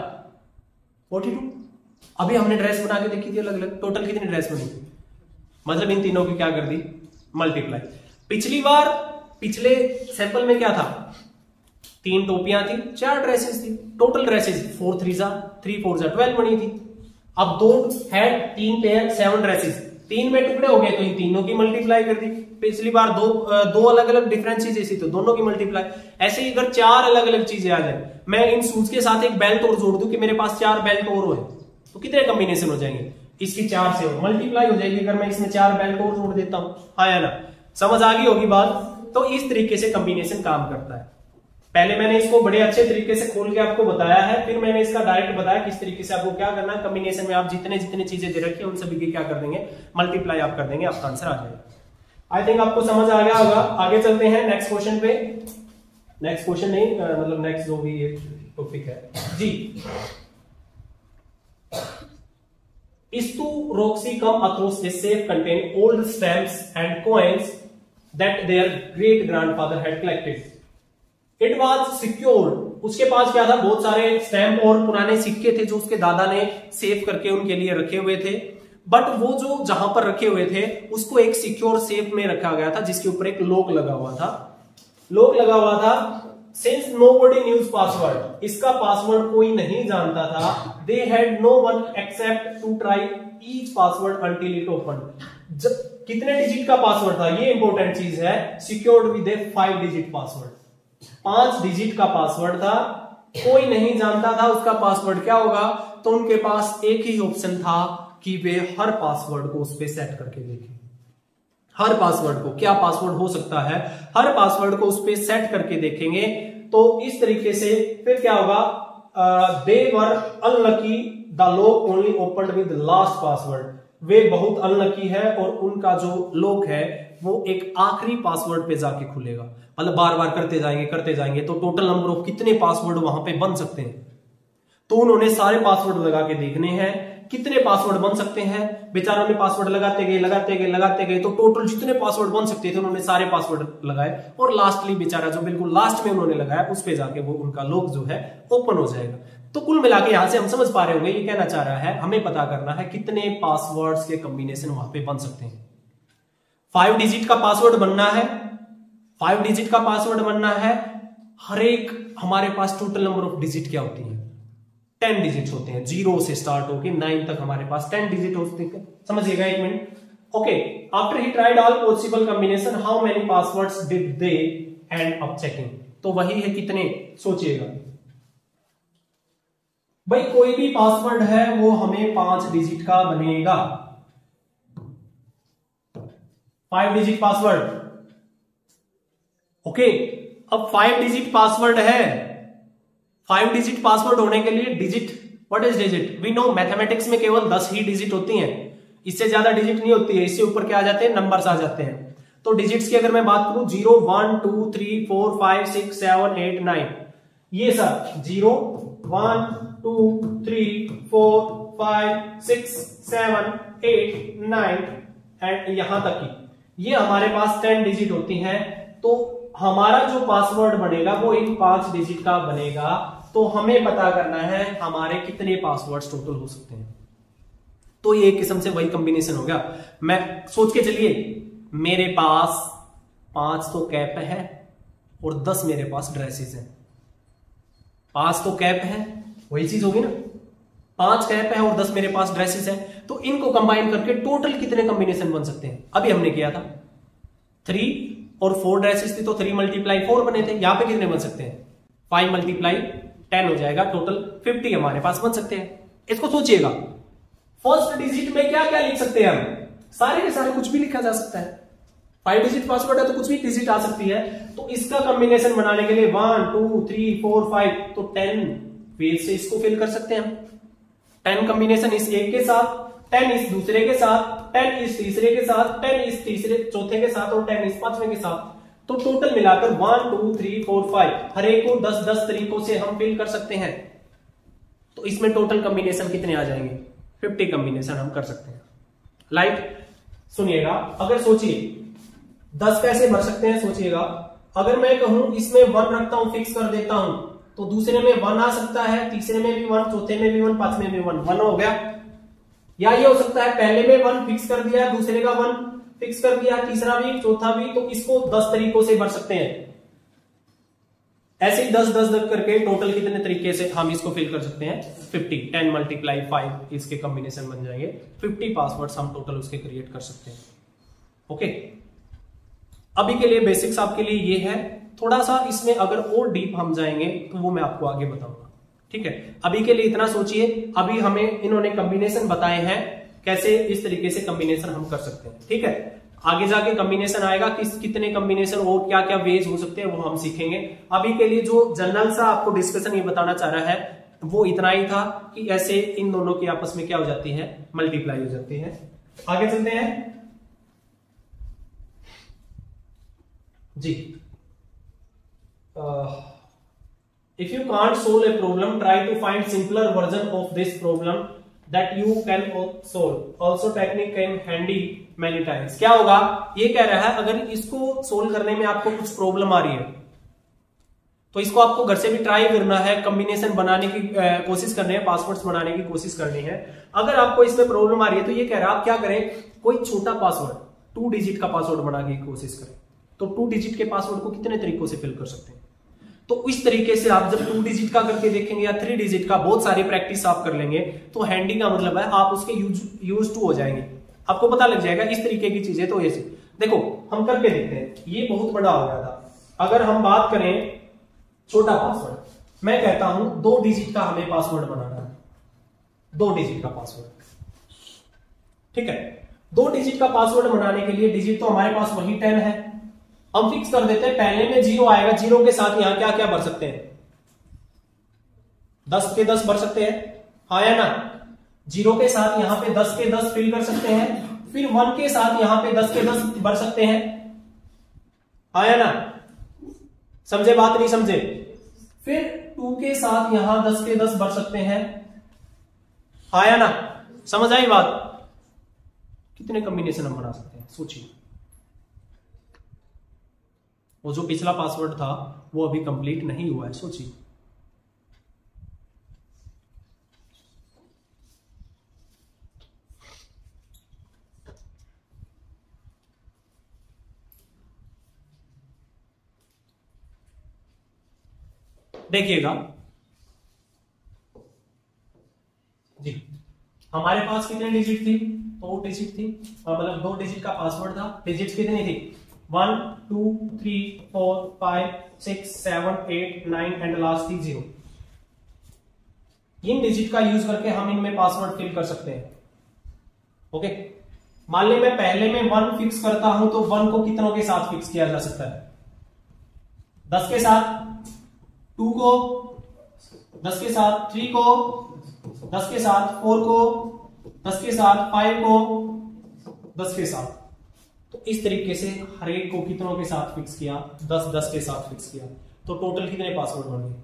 42। अभी हमने ड्रेस बना के देखी थी अलग अलग, टोटल कितनी ड्रेस बनी थी? मतलब इन तीनों की क्या कर दी, मल्टीप्लाई। पिछली बार पिछले सैंपल में क्या था, 3 टोपियां थी, 4 ड्रेसेस थी, टोटल ड्रेसेस 4 3 जा 3 4 जा 12 बनी थी। अब 2 हेड 3 पेयर 7 ड्रेसेस, 3 में टुकड़े हो गए तो इन तीनों की मल्टीप्लाई कर दी। पिछली बार दो अलग अलग डिफरेंट चीजें थी तो दोनों की मल्टीप्लाई। ऐसे ही अगर 4 अलग अलग चीजें आ जाए, मैं इन शूज के साथ एक बेल्ट और जोड़ दूं कि मेरे पास 4 बेल्ट और है, तो कितने कॉम्बिनेशन हो जाएंगे, इसकी 4 से और मल्टीप्लाई हो जाएगी अगर मैं इसमें 4 बेल्ट और जोड़ देता हूं, हाँ या ना? समझ आ गई होगी बात। तो इस तरीके से कॉम्बिनेशन काम करता है। पहले मैंने इसको बड़े अच्छे तरीके से खोल के आपको बताया है, फिर मैंने इसका डायरेक्ट बताया किस तरीके से आपको क्या करना है। कॉम्बिनेशन में आप जितने जितने चीजें दे रखी है उन सभी की क्या कर देंगे, मल्टीप्लाई आप कर देंगे, आपका आंसर आ जाएगा। आई थिंक आपको समझ आ गया होगा। आगे चलते हैं नेक्स्ट क्वेश्चन पे। नेक्स्ट क्वेश्चन नहीं, मतलब नेक्स्ट जो भी टॉपिक है जी। Istoroxicum atroce is safe contain old stamps and coins that their great grandfather had collected. It was secured. उसके पास क्या था, बहुत सारे स्टैम्प और पुराने सिक्के थे जो उसके दादा ने सेव करके उनके लिए रखे हुए थे। बट वो जो जहां पर रखे हुए थे उसको एक सिक्योर सेफ में रखा गया था जिसके ऊपर एक लॉक लगा हुआ था। लॉक लगा हुआ था। Since nobody knew password, इसका पासवर्ड कोई नहीं जानता था। They had no one except to try each password until it opened. कितने डिजिट का पासवर्ड था, ये इंपॉर्टेंट चीज है। Secured with a 5 digit password, 5 digit का पासवर्ड था। कोई नहीं जानता था उसका पासवर्ड क्या होगा, तो उनके पास एक ही ऑप्शन था कि वे हर पासवर्ड को उस पे सेट करके देखें। हर पासवर्ड को, क्या पासवर्ड हो सकता है, हर पासवर्ड को उस पे सेट करके देखेंगे। तो इस तरीके से फिर क्या होगा, they were unlucky, the lock only opened with last password. वे बहुत अनलकी है और उनका जो लॉक है वो एक आखिरी पासवर्ड पे जाके खुलेगा। मतलब बार बार करते जाएंगे तो टोटल नंबर ऑफ कितने पासवर्ड वहां पे बन सकते हैं, तो उन्होंने सारे पासवर्ड लगा के देखने हैं कितने पासवर्ड बन सकते हैं। बेचारों ने पासवर्ड लगाते गए तो टोटल जितने पासवर्ड बन सकते थे उन्होंने सारे पासवर्ड लगाए और लास्टली बेचारा जो बिल्कुल लास्ट में उन्होंने लगाया उस पे जाके वो उनका लॉक जो है ओपन हो जाएगा। तो कुल मिला के यहां से हम समझ पा रहे होंगे ये कहना चाह रहा है हमें पता करना है कितने पासवर्ड्स के कॉम्बिनेशन वहां पे बन सकते हैं। 5 डिजिट का पासवर्ड बनना है, 5 डिजिट का पासवर्ड बनना है। हर एक हमारे पास टोटल नंबर ऑफ डिजिट क्या होती है 10 डिजिट होते हैं, 0 से स्टार्ट होके 9 तक हमारे पास 10 डिजिट होते हैं। समझिएगा एक minute. Okay, after he tried all possible combination how many passwords did they and up checking. तो वही है कितने, सोचिएगा भाई कोई भी पासवर्ड है वो हमें 5 डिजिट का बनेगा, 5 डिजिट पासवर्ड। ओके, अब 5 डिजिट पासवर्ड है, 5 डिजिट पासवर्ड होने के लिए digit, what is digit, we know mathematics में केवल 10 ही डिजिट होती हैं, इससे ज्यादा डिजिट नहीं होती है, इससे ऊपर क्या आ जाते हैं, नंबर्स आ जाते हैं। तो डिजिट्स की अगर मैं बात करूं 0 1 2 3 4 5 6 7 8 9, ये सब 0 1 2 3 4 5 6 7 8 9 एंड यहां तक की ये हमारे पास 10 डिजिट होती हैं। तो हमारा जो पासवर्ड बनेगा वो इन 5 डिजिट का बनेगा। तो हमें पता करना है हमारे कितने पासवर्ड्स टोटल हो सकते हैं। तो ये एक किस्म से वही कॉम्बिनेशन हो गया। मैं सोच के चलिए मेरे पास 5 तो कैप है और 10 मेरे पास ड्रेसेस हैं। 5 तो कैप है, वही चीज होगी ना, 5 कैप है और 10 मेरे पास ड्रेसेस है। तो इनको कंबाइन करके टोटल कितने कॉम्बिनेशन बन सकते हैं। अभी हमने किया था 3 और 4 ड्रेसेस थी तो 3 × 4 बने थे। यहां पे कितने बन सकते हैं, 5 × 10 हो जाएगा, टोटल 50 हमारे पास बन सकते हैं। इसको सोचिएगा, फर्स्ट डिजिट में क्या क्या लिख सकते हैं हम, सारे के सारे कुछ भी लिखा जा सकता है। 5 डिजिट पासवर्ड है तो कुछ भी डिजिट आ सकती है। तो इसका कॉम्बिनेशन बनाने के लिए 1 2 3 4 5 तो 10 वेज से इसको फिल कर सकते हैं हम। 10 कॉम्बिनेशन इस एक के साथ, 10 इस दूसरे के साथ, 10 इस तीसरे के साथ, 10 इस तीसरे चौथे के साथ और 10 इस पांचवें के साथ। तो टोटल मिलाकर 1 2 3 4 5 हर एक को 10-10 तरीकों से हम फिल कर सकते हैं। तो इसमें टोटल कॉम्बिनेशन कितने आ जाएंगे, 50 कॉम्बिनेशन हम कर सकते हैं। लाइक सुनिएगा, अगर सोचिए 10 कैसे भर सकते हैं, सोचिएगा अगर मैं कहूं इसमें 1 रखता हूं, फिक्स कर देता हूं, तो दूसरे में 1 आ सकता है, तीसरे में भी 1, चौथे में भी 1, पांचवें में भी 1 हो गया। या ये हो सकता है पहले में 1 फिक्स कर दिया, दूसरे का 1 फिक्स कर दिया, तीसरा भी चौथा भी, तो इसको 10 तरीकों से भर सकते हैं। ऐसे ही 10-10 करके टोटल कितने तरीके से हम इसको फिल कर सकते हैं, 50। 10 × 5 इसके कॉम्बिनेशन बन जाएंगे, 50 पासवर्ड्स हम टोटल उसके क्रिएट कर सकते हैं। ओके, अभी के लिए बेसिक्स आपके लिए ये है। थोड़ा सा इसमें अगर और डीप हम जाएंगे तो वो मैं आपको आगे बताऊंगा। ठीक है, अभी के लिए इतना सोचिए। अभी हमें इन्होंने कॉम्बिनेशन बताए हैं कैसे इस तरीके से कॉम्बिनेशन हम कर सकते हैं। ठीक है, आगे जाके कॉम्बिनेशन आएगा कितने कॉम्बिनेशन और क्या क्या वेज हो सकते हैं वो हम सीखेंगे। अभी के लिए जो जनरल सा आपको डिस्कशन ये बताना चाह रहा है वो इतना ही था कि ऐसे इन दोनों की आपस में क्या हो जाती है, मल्टीप्लाई हो जाती है। आगे चलते हैं जी। If you can't solve a problem, try to find simpler version of this problem that you can solve. Also technique came handy many times. क्या होगा, ये कह रहा है अगर इसको सोल्व करने में आपको कुछ प्रॉब्लम आ रही है तो इसको आपको घर से भी ट्राई करना है, कॉम्बिनेशन बनाने की कोशिश करनी है, पासवर्ड्स बनाने की कोशिश करनी है। अगर आपको इसमें प्रॉब्लम आ रही है तो ये कह रहा है आप क्या करें, कोई छोटा पासवर्ड 2 डिजिट का पासवर्ड बनाने की कोशिश करें। तो 2 डिजिट के पासवर्ड को कितने तरीकों से फिल कर सकते हैं। तो इस तरीके से आप जब 2 डिजिट का करके देखेंगे या 3 डिजिट का, बहुत सारी प्रैक्टिस आप कर लेंगे तो हैंडी का मतलब है आप उसके यूज टू हो जाएंगे, आपको पता लग जाएगा इस तरीके की चीजें। तो ऐसे देखो हम करके देखते हैं, ये बहुत बड़ा हो गया था। अगर हम बात करें छोटा पासवर्ड, मैं कहता हूं 2 डिजिट का हमें पासवर्ड बनाना है, 2 डिजिट का पासवर्ड। ठीक है, 2 डिजिट का पासवर्ड बनाने के लिए डिजिट तो हमारे पास वही 10 है, हम फिक्स कर देते हैं। पहले में 0 आएगा, 0 के साथ यहां क्या क्या भर सकते हैं, 10 के 10 भर सकते हैं, हाँ या ना। 0 के साथ यहां पे 10 के 10 फिल कर सकते हैं, फिर 1 के साथ यहां पे 10 के 10 भर सकते हैं, हाँ या ना। समझे बात, नहीं समझे। फिर 2 के साथ यहां 10 के 10 भर सकते हैं, आया ना? समझ आई बात? कितने कॉम्बिनेशन हम बना सकते हैं सोचिए। वो जो पिछला पासवर्ड था वो अभी कंप्लीट नहीं हुआ है, सोचिए। देखिएगा जी, हमारे पास कितने डिजिट थी? 2 डिजिट थी, मतलब 2 डिजिट का पासवर्ड था। डिजिट्स कितनी थी? 1 2 3 4 5 6 7 8 9 एंड लास्ट थी 0। इन डिजिट का यूज करके हम इनमें पासवर्ड फिल कर सकते हैं। ओके, मान ली मैं पहले में 1 फिक्स करता हूं तो 1 को कितनों के साथ फिक्स किया जा सकता है? 10 के साथ, 2 को 10 के साथ, 3 को 10 के साथ, 4 को 10 के साथ, 5 को 10 के साथ। तो इस तरीके से हर एक को कितनों के साथ फिक्स किया? 10 10 के साथ फिक्स किया। तो टोटल कितने पासवर्ड बन गए?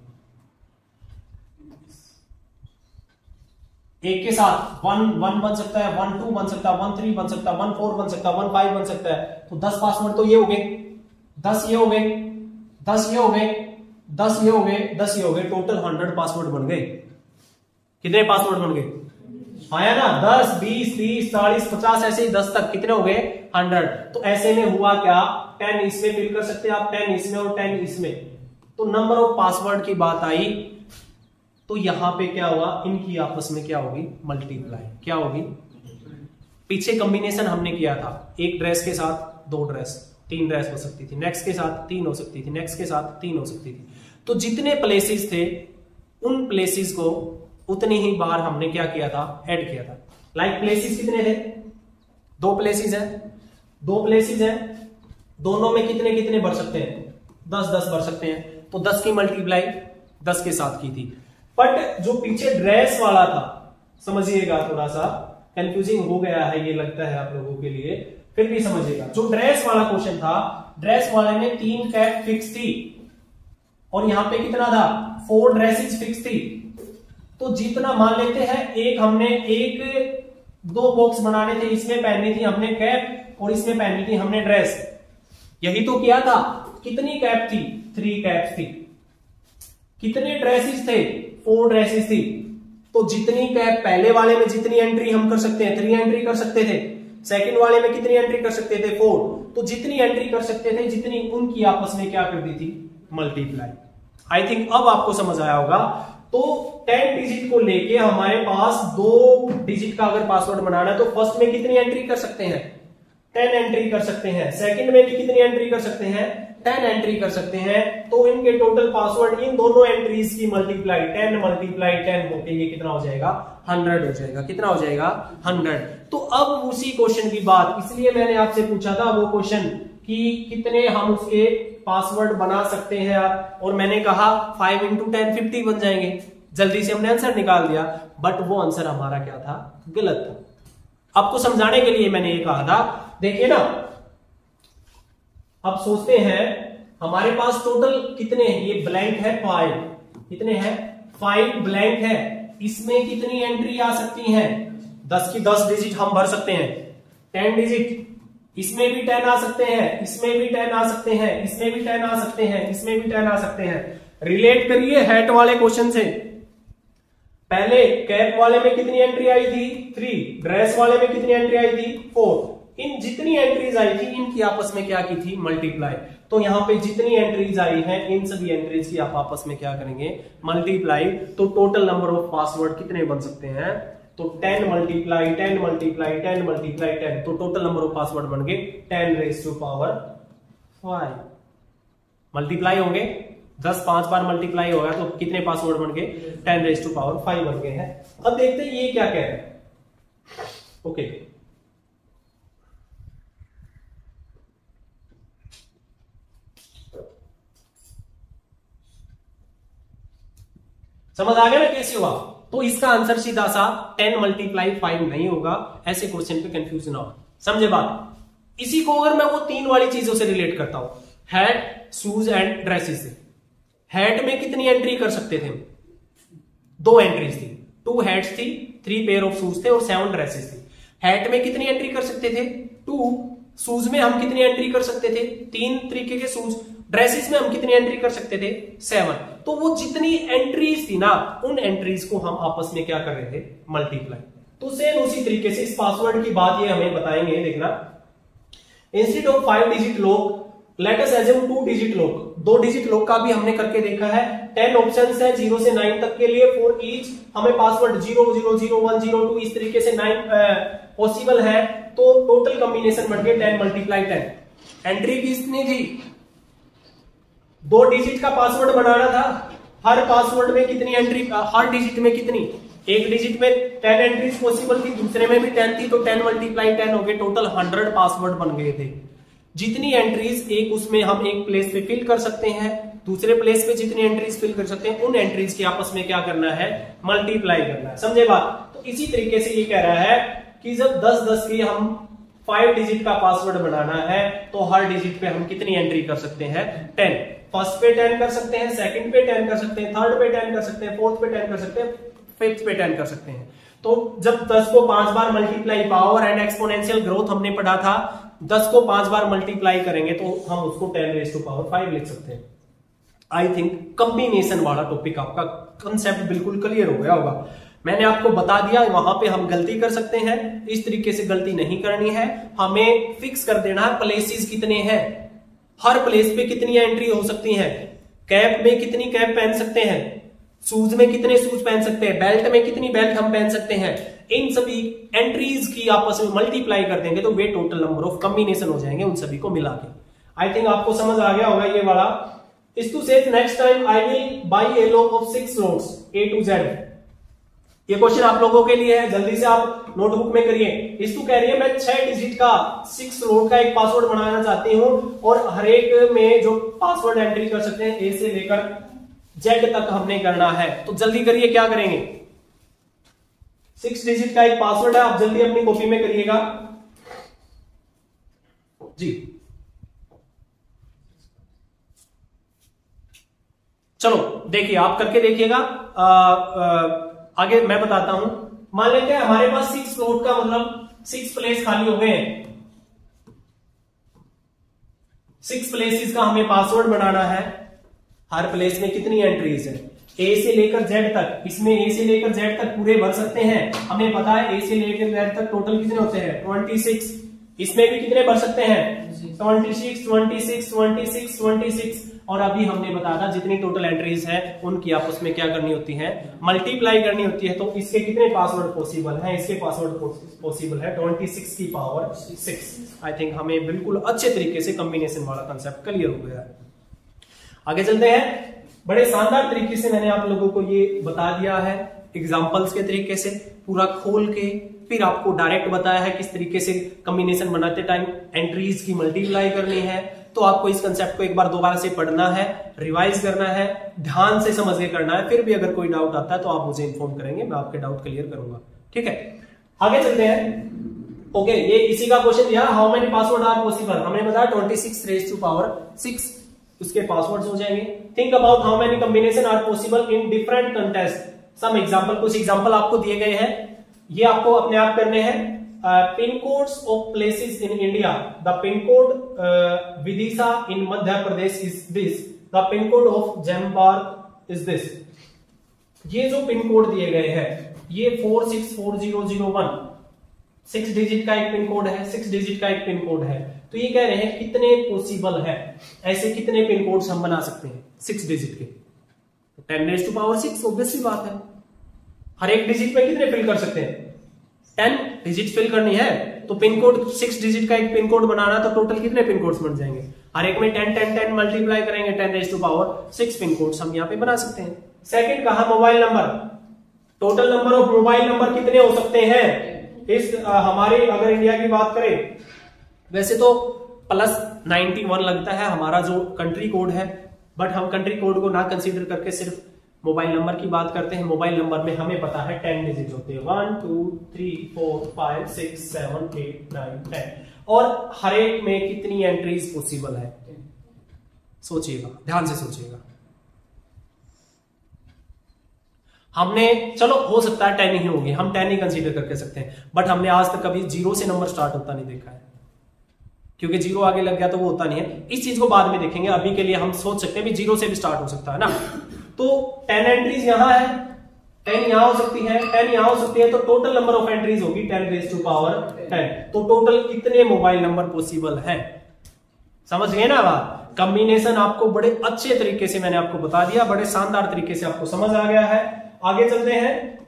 एक के साथ 1 1 बन सकता है, 1 2 बन सकता है, 1 3 बन सकता है, 1 4 बन सकता है, 1 5 बन सकता है। तो 10 पासवर्ड तो ये हो गए, 10 ये हो गए, 10 ये हो गए, 10 ये हो गए, 10 ये हो गए। टोटल 100 पासवर्ड बन गए। कितने पासवर्ड बन गए? आया ना? 10 20 30 40 50 ऐसे ही 10 तक कितने हो गए? 100। तो ऐसे में हुआ क्या? 10 इसमें फिल कर सकते हैं आप, 10 इसमें और 10 इसमें। तो नंबर ऑफ पासवर्ड की बात आई तो यहां पे क्या हुआ? इनकी आपस में क्या होगी? मल्टीप्लाई। क्या होगी? पीछे कॉम्बिनेशन हमने किया था, एक ड्रेस के साथ 2 ड्रेस, 3 ड्रेस हो सकती थी, नेक्स्ट के साथ 3 हो सकती थी, नेक्स्ट के साथ 3 हो सकती थी। तो जितने प्लेसेस थे उन प्लेसेस को उतनी ही बार हमने क्या किया था? ऐड किया था। लाइक प्लेसेस कितने थे? 2 प्लेसेस है, 2 प्लेसेस है, दोनों में कितने कितने भर सकते हैं? 10 10 भर सकते हैं। तो 10 की मल्टीप्लाई 10 के साथ की थी। बट जो पीछे ड्रेस वाला था, समझिएगा, थोड़ा सा कंफ्यूजिंग हो गया है ये लगता है आप लोगों के लिए, फिर भी समझिएगा। जो ड्रेस वाला क्वेश्चन था, ड्रेस वाले में 3 कैप फिक्स थी और यहां पे कितना था? 4 ड्रेसेस फिक्स थी। तो जितना मान लेते हैं, एक हमने 2 बॉक्स बनाने थे, इसमें पहननी थी हमने कैप और इसमें पहननी थी हमने ड्रेस। यही तो किया था। कितनी कैप थी? 3 कैप थी। कितने ड्रेसेस थे? 4 ड्रेसेस थी। तो जितनी कैप पहले वाले में जितनी एंट्री हम कर सकते हैं, 3 एंट्री कर सकते थे। सेकंड वाले में कितनी एंट्री कर सकते थे? 4। तो जितनी एंट्री कर सकते थे, जितनी उनकी आपस में क्या कर दी थी? मल्टीप्लाई। आई थिंक अब आपको समझ आया होगा। तो 10 डिजिट को लेके हमारे पास 2 डिजिट का अगर पासवर्ड बनाना है तो फर्स्ट में कितनी एंट्री कर सकते हैं? 10 एंट्री कर सकते हैं। सेकंड में भी कितनी एंट्री कर सकते हैं? 10 एंट्री कर सकते हैं। तो इनके टोटल पासवर्ड, इन दोनों एंट्रीज की मल्टीप्लाई 10 मल्टीप्लाई 10 होके ये कितना हो जाएगा? 100 हो जाएगा। कितना हो जाएगा? 100। तो अब उसी क्वेश्चन की बात, इसलिए मैंने आपसे पूछा था वो क्वेश्चन कि कितने हम उसके पासवर्ड बना सकते हैं, और मैंने कहा 5 × 10 50 बन जाएंगे। जल्दी से हमने आंसर निकाल दिया, बट वो आंसर हमारा क्या था? गलत था। आपको समझाने के लिए मैंने ये कहा था। देखिए ना, अब सोचते हैं हमारे पास टोटल कितने हैं? ये ब्लैंक है 5। कितने हैं? 5 ब्लैंक है। इसमें कितनी एंट्री आ सकती है? 10 की 10 डिजिट हम भर सकते हैं। 10 डिजिट, इसमें भी 10 आ सकते हैं, इसमें भी 10 आ सकते हैं, इसमें भी 10 आ सकते हैं, इसमें भी 10 आ सकते हैं। रिलेट करिए हैट वाले क्वेश्चन से। पहले कैप वाले में कितनी एंट्री आई थी? 3। ड्रेस वाले में कितनी एंट्री आई थी? 4। इन जितनी एंट्रीज आई थी इनकी आपस में क्या की थी? मल्टीप्लाई। तो यहां पे जितनी एंट्रीज आई हैं इन सभी एंट्रीज की आप आपस में क्या करेंगे? मल्टीप्लाई। तो टोटल नंबर ऑफ पासवर्ड कितने बन सकते हैं? तो 10 मल्टीप्लाई 10 मल्टीप्लाई 10 मल्टीप्लाई 10। तो टोटल नंबर ऑफ पासवर्ड बन गए 10⁵5 मल्टीप्लाई होंगे। 10 5 बार मल्टीप्लाई होगा तो कितने पासवर्ड बन गए? 10⁵5 बन गए हैं। अब देखते हैं ये क्या कह रहे हैं। ओके, समझ आ गया ना कैसे हुआ? तो इसका आंसर सीधा सा 10 × 5 नहीं होगा। ऐसे क्वेश्चन पे कंफ्यूज ना हो, समझे बात? इसी को अगर मैं वो 3 वाली चीजों से रिलेट करता हूं, हैट, शूज एंड ड्रेसेस से। हैट में कितनी एंट्री कर सकते थे? 2 एंट्रीज थी, 2 हैट्स थी, 3 पेयर ऑफ शूज थे और 7 ड्रेसेस थी। हैट में कितनी एंट्री कर सकते थे? 2। शूज में हम कितनी एंट्री कर सकते थे? 3 तरीके के शूज। ड्रेसेस में हम कितनी एंट्री कर सकते थे? 7। तो वो जितनी एंट्रीज थी ना, उन एंट्रीज को हम आपस में क्या कर रहे थे? मल्टीप्लाई। तो सेम उसी तरीके से इस पासवर्ड की बात ये हमें बताएंगे, देखना। Instead of 5 digit lock let us assume 2 digit lock. 2 digit lock का भी हमने करके देखा है। 10 ऑप्शंस है 0 से 9 तक के लिए। फॉर ईच हमें पासवर्ड 0 0 0 1 0 2 इस तरीके से 9 पॉसिबल है। तो टोटल कॉम्बिनेशन बन गए 10 × 10। एंट्री कितनी थी? 2 डिजिट का पासवर्ड बनाना था। हर पासवर्ड में कितनी एंट्री? हर डिजिट में कितनी? एक डिजिट में 10 एंट्रीज पॉसिबल थी, दूसरे में भी 10 थी, तो 10 × 10 हो गए। टोटल 100 पासवर्ड बन गए थे। जितनी एंट्रीज एक उसमें हम एक प्लेस पे फिल कर सकते हैं, दूसरे प्लेस पे जितनी एंट्रीज फिल कर सकते हैं, उन एंट्रीज की आपस में क्या करना है? मल्टीप्लाई करना है। समझे बात? तो इसी तरीके से ये कह रहा है कि जब 10 की हम 5 डिजिट का पासवर्ड बनाना है, तो हर डिजिट पे हम कितनी एंट्री कर सकते हैं? 10। फर्स्ट पे 10 कर सकते हैं, सेकंड पे 10 कर सकते हैं, थर्ड पे 10 कर सकते हैं, फोर्थ पे 10 कर सकते हैं, फिफ्थ पे 10 कर सकते हैं। तो जब 10 को 5 बार multiply, power and exponential growth हमने पढ़ा था, 10 को 5 बार मल्टीप्लाई करेंगे तो हम उसको 10⁵ लिख सकते हैं। आई थिंक कॉम्बिनेशन वाला टॉपिक आपका कंसेप्ट बिल्कुल क्लियर हो गया होगा। मैंने आपको बता दिया वहां पे हम गलती कर सकते हैं, इस तरीके से गलती नहीं करनी है। हमें फिक्स कर देना है प्लेसेस कितने हैं, हर प्लेस पे कितनी एंट्री हो सकती है। कैप में कितनी कैप पहन सकते हैं, शूज में कितने शूज पहन सकते हैं, बेल्ट में कितनी बेल्ट हम पहन सकते हैं। इन सभी एंट्रीज की आपस में मल्टीप्लाई कर देंगे तो वे टोटल नंबर ऑफ कॉम्बिनेशन हो जाएंगे उन सभी को मिला के। आई थिंक आपको समझ आ गया होगा ये वाला। इस to says next time I will buy a lock of 6 notes A to Z। ये क्वेश्चन आप लोगों के लिए है, जल्दी से आप नोटबुक में करिए। इस टू कह रही है मैं 6 डिजिट का 6 नोट का एक पासवर्ड बनाना चाहती हूं और हर एक में जो पासवर्ड एंट्री कर सकते हैं A से लेकर Z तक हमने करना है। तो जल्दी करिए, क्या करेंगे? 6 डिजिट का एक पासवर्ड है, आप जल्दी अपनी कॉपी में करिएगा जी। चलो देखिए, आप करके देखिएगा। आगे मैं बताता हूं। मान लेते हैं हमारे पास 6 स्लॉट का मतलब 6 प्लेस खाली हो गए हैं। 6 प्लेसेस का हमें पासवर्ड बनाना है। हर प्लेस में कितनी एंट्रीज है? A से लेकर Z तक। इसमें A से लेकर Z तक पूरे भर सकते हैं। हमें पता है A से लेकर Z तक टोटल कितने होते हैं? 26। इसमें भी कितने भर सकते हैं? 26, 26, 26, 26। और अभी हमने बताया था जितनी टोटल एंट्रीज है उनकी आपस में क्या करनी होती है? मल्टीप्लाई करनी होती है। तो इसके कितने पासवर्ड पॉसिबल हैं? इसके पासवर्ड पॉसिबल है 26 की पावर 6। आई थिंक हमें बिल्कुल अच्छे तरीके से कॉम्बिनेशन वाला कंसेप्ट क्लियर हो गया है। आगे चलते हैं। बड़े शानदार तरीके से मैंने आप लोगों को ये बता दिया है, एग्जांपल्स के तरीके से पूरा खोल के, फिर आपको डायरेक्ट बताया है किस तरीके से कॉम्बिनेशन बनाते टाइम एंट्रीज की मल्टीप्लाई करनी है। तो आपको इस कंसेप्ट को एक बार दोबारा से पढ़ना है, रिवाइज करना है, ध्यान से समझ के करना है। फिर भी अगर कोई डाउट आता है तो आप मुझे इन्फॉर्म करेंगे, मैं आपके डाउट क्लियर करूंगा। ठीक है, आगे चलते हैं। ओके, ये इसी का क्वेश्चन दिया, how many password are possible. हमने बताया 26⁻⁶ उसके पासवर्ड्स हो जाएंगे। Think about how many combination are possible in different contest. Some example, कुछ एग्जांपल आपको दिए गए हैं, ये आपको अपने आप करने हैं। Pin codes of places in India. The pin code Vidisha in Madhya Pradesh is this. The pin code of जैमबार इज दिस। ये जो पिन कोड दिए गए हैं ये 464001 6 डिजिट का एक पिन कोड है, 6 डिजिट का एक पिन कोड है। तो ये कह रहे हैं कितने पॉसिबल है, ऐसे कितने पिन कोड्स हम बना सकते हैं 6 डिजिट के। 10⁻⁶ ऑब्वियस सी बात है। हर एक डिजिट में कितने फिल कर सकते हैं? 10 डिजिट फिल करनी है तो पिन कोड 6 डिजिट का एक पिन कोड बनाना, तो टोटल कितने पिन कोड्स बन जाएंगे? हर एक में 10 10 10 मल्टीप्लाई करेंगे 10⁻⁶ पिन कोड्स हम यहाँ पे बना सकते हैं। सेकंड कहा mobile number. Total number of mobile number कितने हो सकते हैं? इस हमारे अगर इंडिया की बात करें, वैसे तो +91 लगता है हमारा जो कंट्री कोड है, बट हम कंट्री कोड को ना कंसीडर करके सिर्फ मोबाइल नंबर की बात करते हैं। मोबाइल नंबर में हमें पता है 10 डिजिट होते हैं, 1 2 3 4 5 6 7 8 9 10। और हर एक में कितनी एंट्रीज पॉसिबल है? सोचिएगा, ध्यान से सोचिएगा। हमने चलो हो सकता है 10 ही होंगे, हम 10 ही कंसीडर करके सकते हैं, बट हमने आज तक कभी 0 से नंबर स्टार्ट होता नहीं देखा है, क्योंकि 0 आगे लग गया तो वो होता नहीं है। इस चीज को बाद में देखेंगे, अभी के लिए हम सोच सकते हैं भी 0 से भी स्टार्ट हो सकता है ना। तो 10 एंट्रीज यहां है, 10 यहां हो सकती है, 10 यहां हो सकती है, तो टोटल नंबर ऑफ एंट्रीज होगी 10 रेज़ टू पावर 10। तो टोटल कितने मोबाइल नंबर पॉसिबल हैं, समझ गए ना बात। कॉम्बिनेशन आपको बड़े अच्छे तरीके से मैंने आपको बता दिया, बड़े शानदार तरीके से आपको समझ आ गया है। आगे चलते हैं,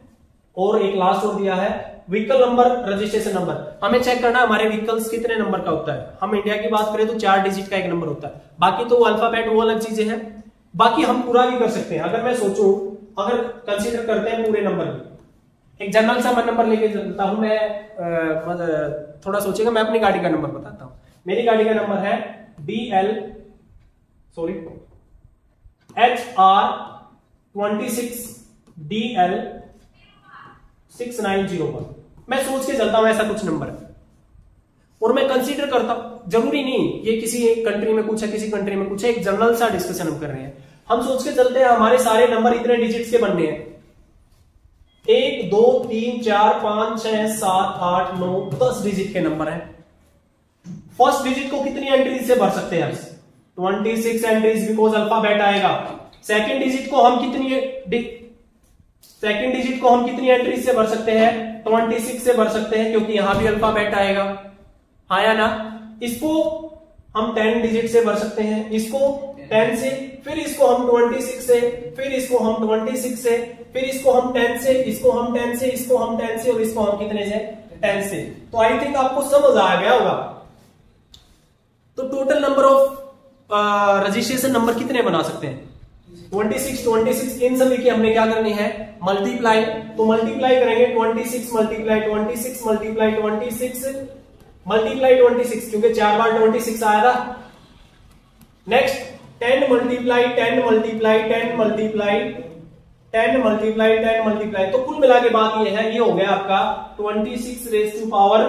और एक लास्ट और दिया है, व्हीकल नंबर, रजिस्ट्रेशन नंबर। हमें चेक करना है हमारे व्हीकल्स कितने नंबर का होता है। हम इंडिया की बात करें तो 4 डिजिट का एक नंबर होता है, बाकी तो अल्फाबेट वो अलग चीजें हैं, बाकी हम पूरा भी कर सकते हैं। अगर मैं सोचूं, अगर कंसीडर करते हैं पूरे नंबर में, एक जनरल सा मैं नंबर लेके चलता हूं, मैं थोड़ा सोचेगा, मैं अपनी गाड़ी का नंबर बताता हूं। मेरी गाड़ी का नंबर है HR26DL 6901। मैं सोच के चलता हूं ऐसा कुछ नंबर है, और मैं कंसीडर करता हूं, जरूरी नहीं ये किसी एक कंट्री में कुछ है, किसी कंट्री में कुछ है, एक जनरल सा डिस्कशन हम कर रहे हैं। हम सोच के चलते हैं हमारे सारे नंबर इतने डिजिट्स के बनने हैं, 1 2 3 4 5 6 7 8 9 10 डिजिट के नंबर हैं। फर्स्ट डिजिट को कितनी एंट्रीज से भर सकते हैं, 26 एंट्रीज, बिकॉज अल्फाबेट आएगा। सेकंड डिजिट को हम कितनी एंट्रीज से भर सकते हैं, 26 से भर सकते हैं, क्योंकि यहां भी अल्फाबेट आएगा, आया ना। इसको हम 10 डिजिट से भर सकते हैं, इसको 10 से, फिर इसको हम 26 से, फिर इसको हम 26 से, फिर इसको हम 10 से, इसको हम 10 से, इसको हम 10 से, और इसको हम कितने से, 10 से। तो आई थिंक आपको समझ आ गया होगा। तो total number of registration number कितने बना सकते हैं, 26। इन सभी की हमने क्या करनी है, मल्टीप्लाई। तो मल्टीप्लाई करेंगे 26 मल्टीप्लाई 26 मल्टीप्लाई 26 मल्टीप्लाई 26, क्योंकि 4 बार 26 आएगा। Next 10 multiply 10 multiply 10 multiply 10 multiply 10 multiply. तो कुल मिला के बात ये है, ये हो गया आपका 26 रेज़ टू पावर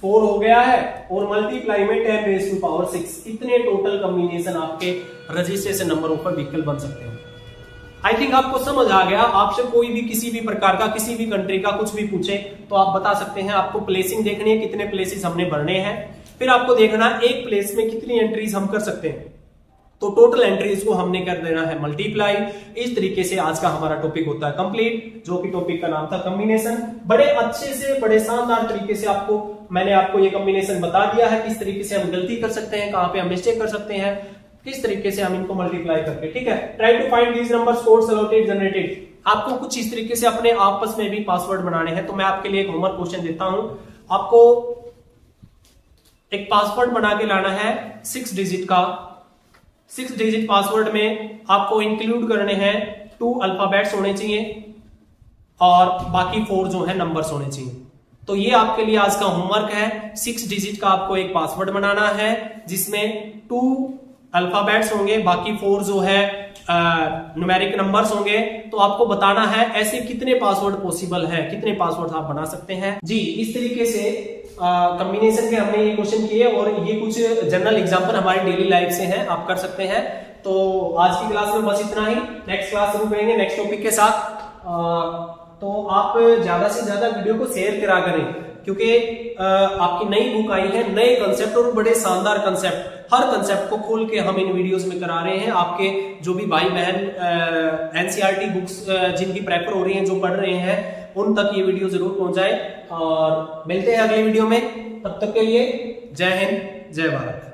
4 हो गया है, और मल्टीप्लाई में 10 रेज़ टू पावर 6। इतने टोटल कॉम्बिनेशन आपके रजिस्ट्रेशन नंबरों पर व्हीकल बन सकते हैं। आई थिंक आपको समझ आ गया। आपसे कोई भी किसी भी प्रकार का, किसी भी कंट्री का कुछ भी पूछे तो आप बता सकते हैं। आपको प्लेसिंग देखनी है, कितने प्लेसेस हमने भरने हैं, फिर आपको देखना एक प्लेस में कितनी एंट्रीज हम कर सकते हैं, तो टोटल एंट्रीज को हमने कर देना है मल्टीप्लाई। इस तरीके से आज का हमारा टॉपिक होता है कंप्लीट, जो कि टॉपिक का नाम था कॉम्बिनेशन। बड़े अच्छे से, बड़े शानदार तरीके से मैंने आपको ये कॉम्बिनेशन बता दिया है, किस तरीके से हम गलती कर सकते हैं, कहां पे हम मिस्टेक कर सकते हैं, किस तरीके से हम इनको मल्टीप्लाई करके, ठीक है। Try to find these numbers, codes allotted generated. आपको कुछ इस तरीके से अपने आपस में भी पासवर्ड बनाने हैं। तो मैं आपके लिए एक होमवर्क क्वेश्चन देता हूं, आपको एक पासवर्ड बना के लाना है 6 डिजिट का। 6 डिजिट पासवर्ड में आपको इंक्लूड करने हैं 2 अल्फाबेट्स होने चाहिए, और बाकी 4 जो है नंबर्स होने चाहिए। तो ये आपके लिए आज का होमवर्क है। 6 डिजिट का आपको एक पासवर्ड बनाना है, जिसमें 2 अल्फाबेट्स होंगे, बाकी 4 जो है न्यूमेरिक नंबर्स होंगे। तो आपको बताना है ऐसे कितने पासवर्ड पॉसिबल है, कितने पासवर्ड आप बना सकते हैं। जी, इस तरीके से कॉम्बिनेशन के हमने ये क्वेश्चन किए, और ये कुछ जनरल एग्जांपल हमारी डेली लाइफ से हैं, आप कर सकते हैं। तो आज की क्लास में बस इतना ही। नेक्स्ट क्लास शुरू करेंगे नेक्स्ट टॉपिक के साथ। तो आप ज्यादा से ज्यादा वीडियो को शेयर करा करें, क्योंकि आपकी नई बुक आई है, नए कंसेप्ट और बड़े शानदार कंसेप्ट, हर कंसेप्ट को खोल के हम इन वीडियोस में करा रहे हैं। आपके जो भी भाई बहन एनसीईआरटी बुक्स जिनकी प्रेफर हो रही हैं, जो पढ़ रहे हैं, उन तक ये वीडियो जरूर पहुंचाए। और मिलते हैं अगले वीडियो में, तब तक के लिए जय हिंद, जय भारत।